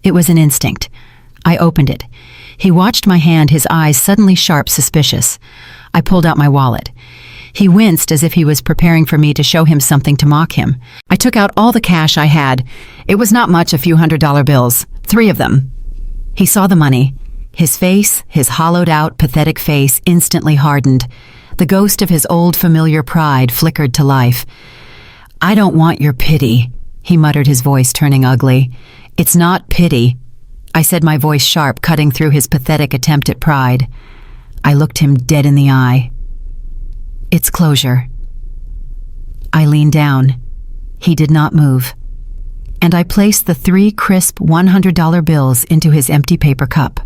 It was an instinct. I opened it. He watched my hand, his eyes suddenly sharp, suspicious. I pulled out my wallet. He winced as if he was preparing for me to show him something to mock him. I took out all the cash I had. It was not much, a few $100 bills, 3 of them. He saw the money. His face, his hollowed-out, pathetic face, instantly hardened. The ghost of his old familiar pride flickered to life. "I don't want your pity," he muttered, his voice turning ugly. "It's not pity," I said, my voice sharp, cutting through his pathetic attempt at pride. I looked him dead in the eye. "It's closure." I leaned down. He did not move. And I placed the 3 crisp $100 bills into his empty paper cup.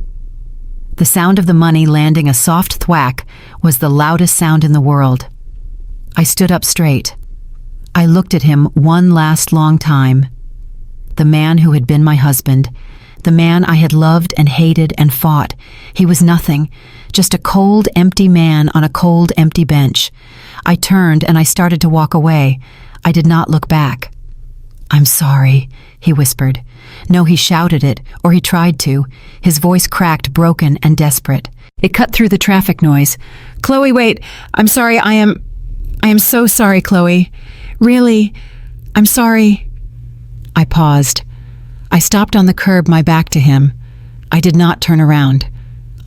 The sound of the money landing a soft thwack was the loudest sound in the world. I stood up straight. I looked at him one last long time. The man who had been my husband, the man I had loved and hated and fought. He was nothing, just a cold, empty man on a cold, empty bench. I turned and I started to walk away. I did not look back. "I'm sorry," he whispered. No, he shouted it, or he tried to. His voice cracked, broken and desperate. It cut through the traffic noise. "Chloe, wait. I'm sorry. I am so sorry, Chloe. Really, I'm sorry." I paused. I stopped on the curb, my back to him. I did not turn around.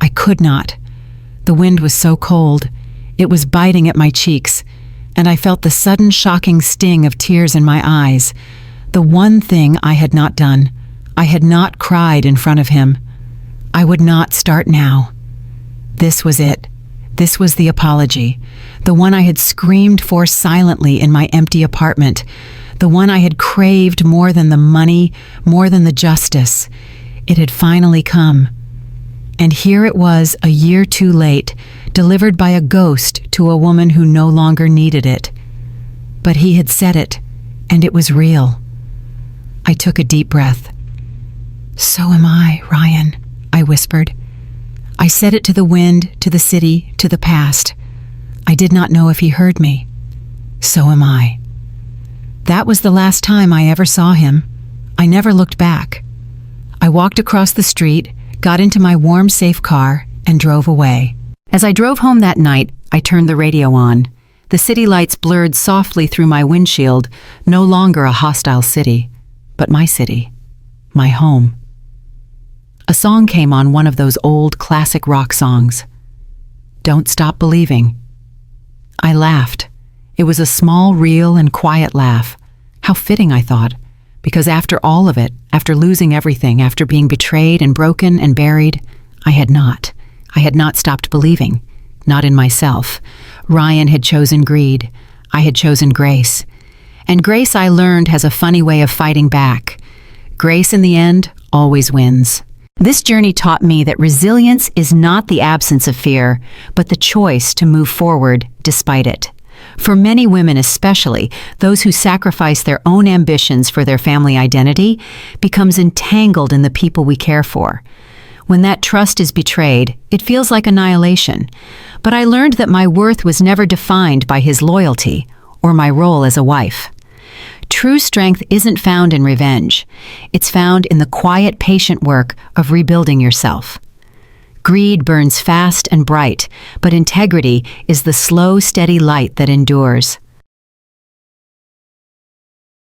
I could not. The wind was so cold. It was biting at my cheeks, and I felt the sudden shocking sting of tears in my eyes. The one thing I had not done. I had not cried in front of him. I would not start now. This was it. This was the apology. The one I had screamed for silently in my empty apartment. The one I had craved more than the money, more than the justice. It had finally come. And here it was, a year too late, delivered by a ghost to a woman who no longer needed it. But he had said it, and it was real. I took a deep breath. "So am I, Ryan," I whispered. I said it to the wind, to the city, to the past. I did not know if he heard me. So am I. That was the last time I ever saw him. I never looked back. I walked across the street, got into my warm, safe car, and drove away. As I drove home that night, I turned the radio on. The city lights blurred softly through my windshield, no longer a hostile city, but my city, my home. A song came on, one of those old classic rock songs. Don't Stop Believing. I laughed. It was a small, real, and quiet laugh. How fitting, I thought, because after all of it, after losing everything, after being betrayed and broken and buried, I had not stopped believing. Not in myself. Ryan had chosen greed. I had chosen grace. And grace, I learned, has a funny way of fighting back. Grace, in the end, always wins. This journey taught me that resilience is not the absence of fear, but the choice to move forward despite it. For many women especially, those who sacrifice their own ambitions for their family identity becomes entangled in the people we care for. When that trust is betrayed, it feels like annihilation. But I learned that my worth was never defined by his loyalty or my role as a wife. True strength isn't found in revenge. It's found in the quiet, patient work of rebuilding yourself. Greed burns fast and bright, but integrity is the slow, steady light that endures.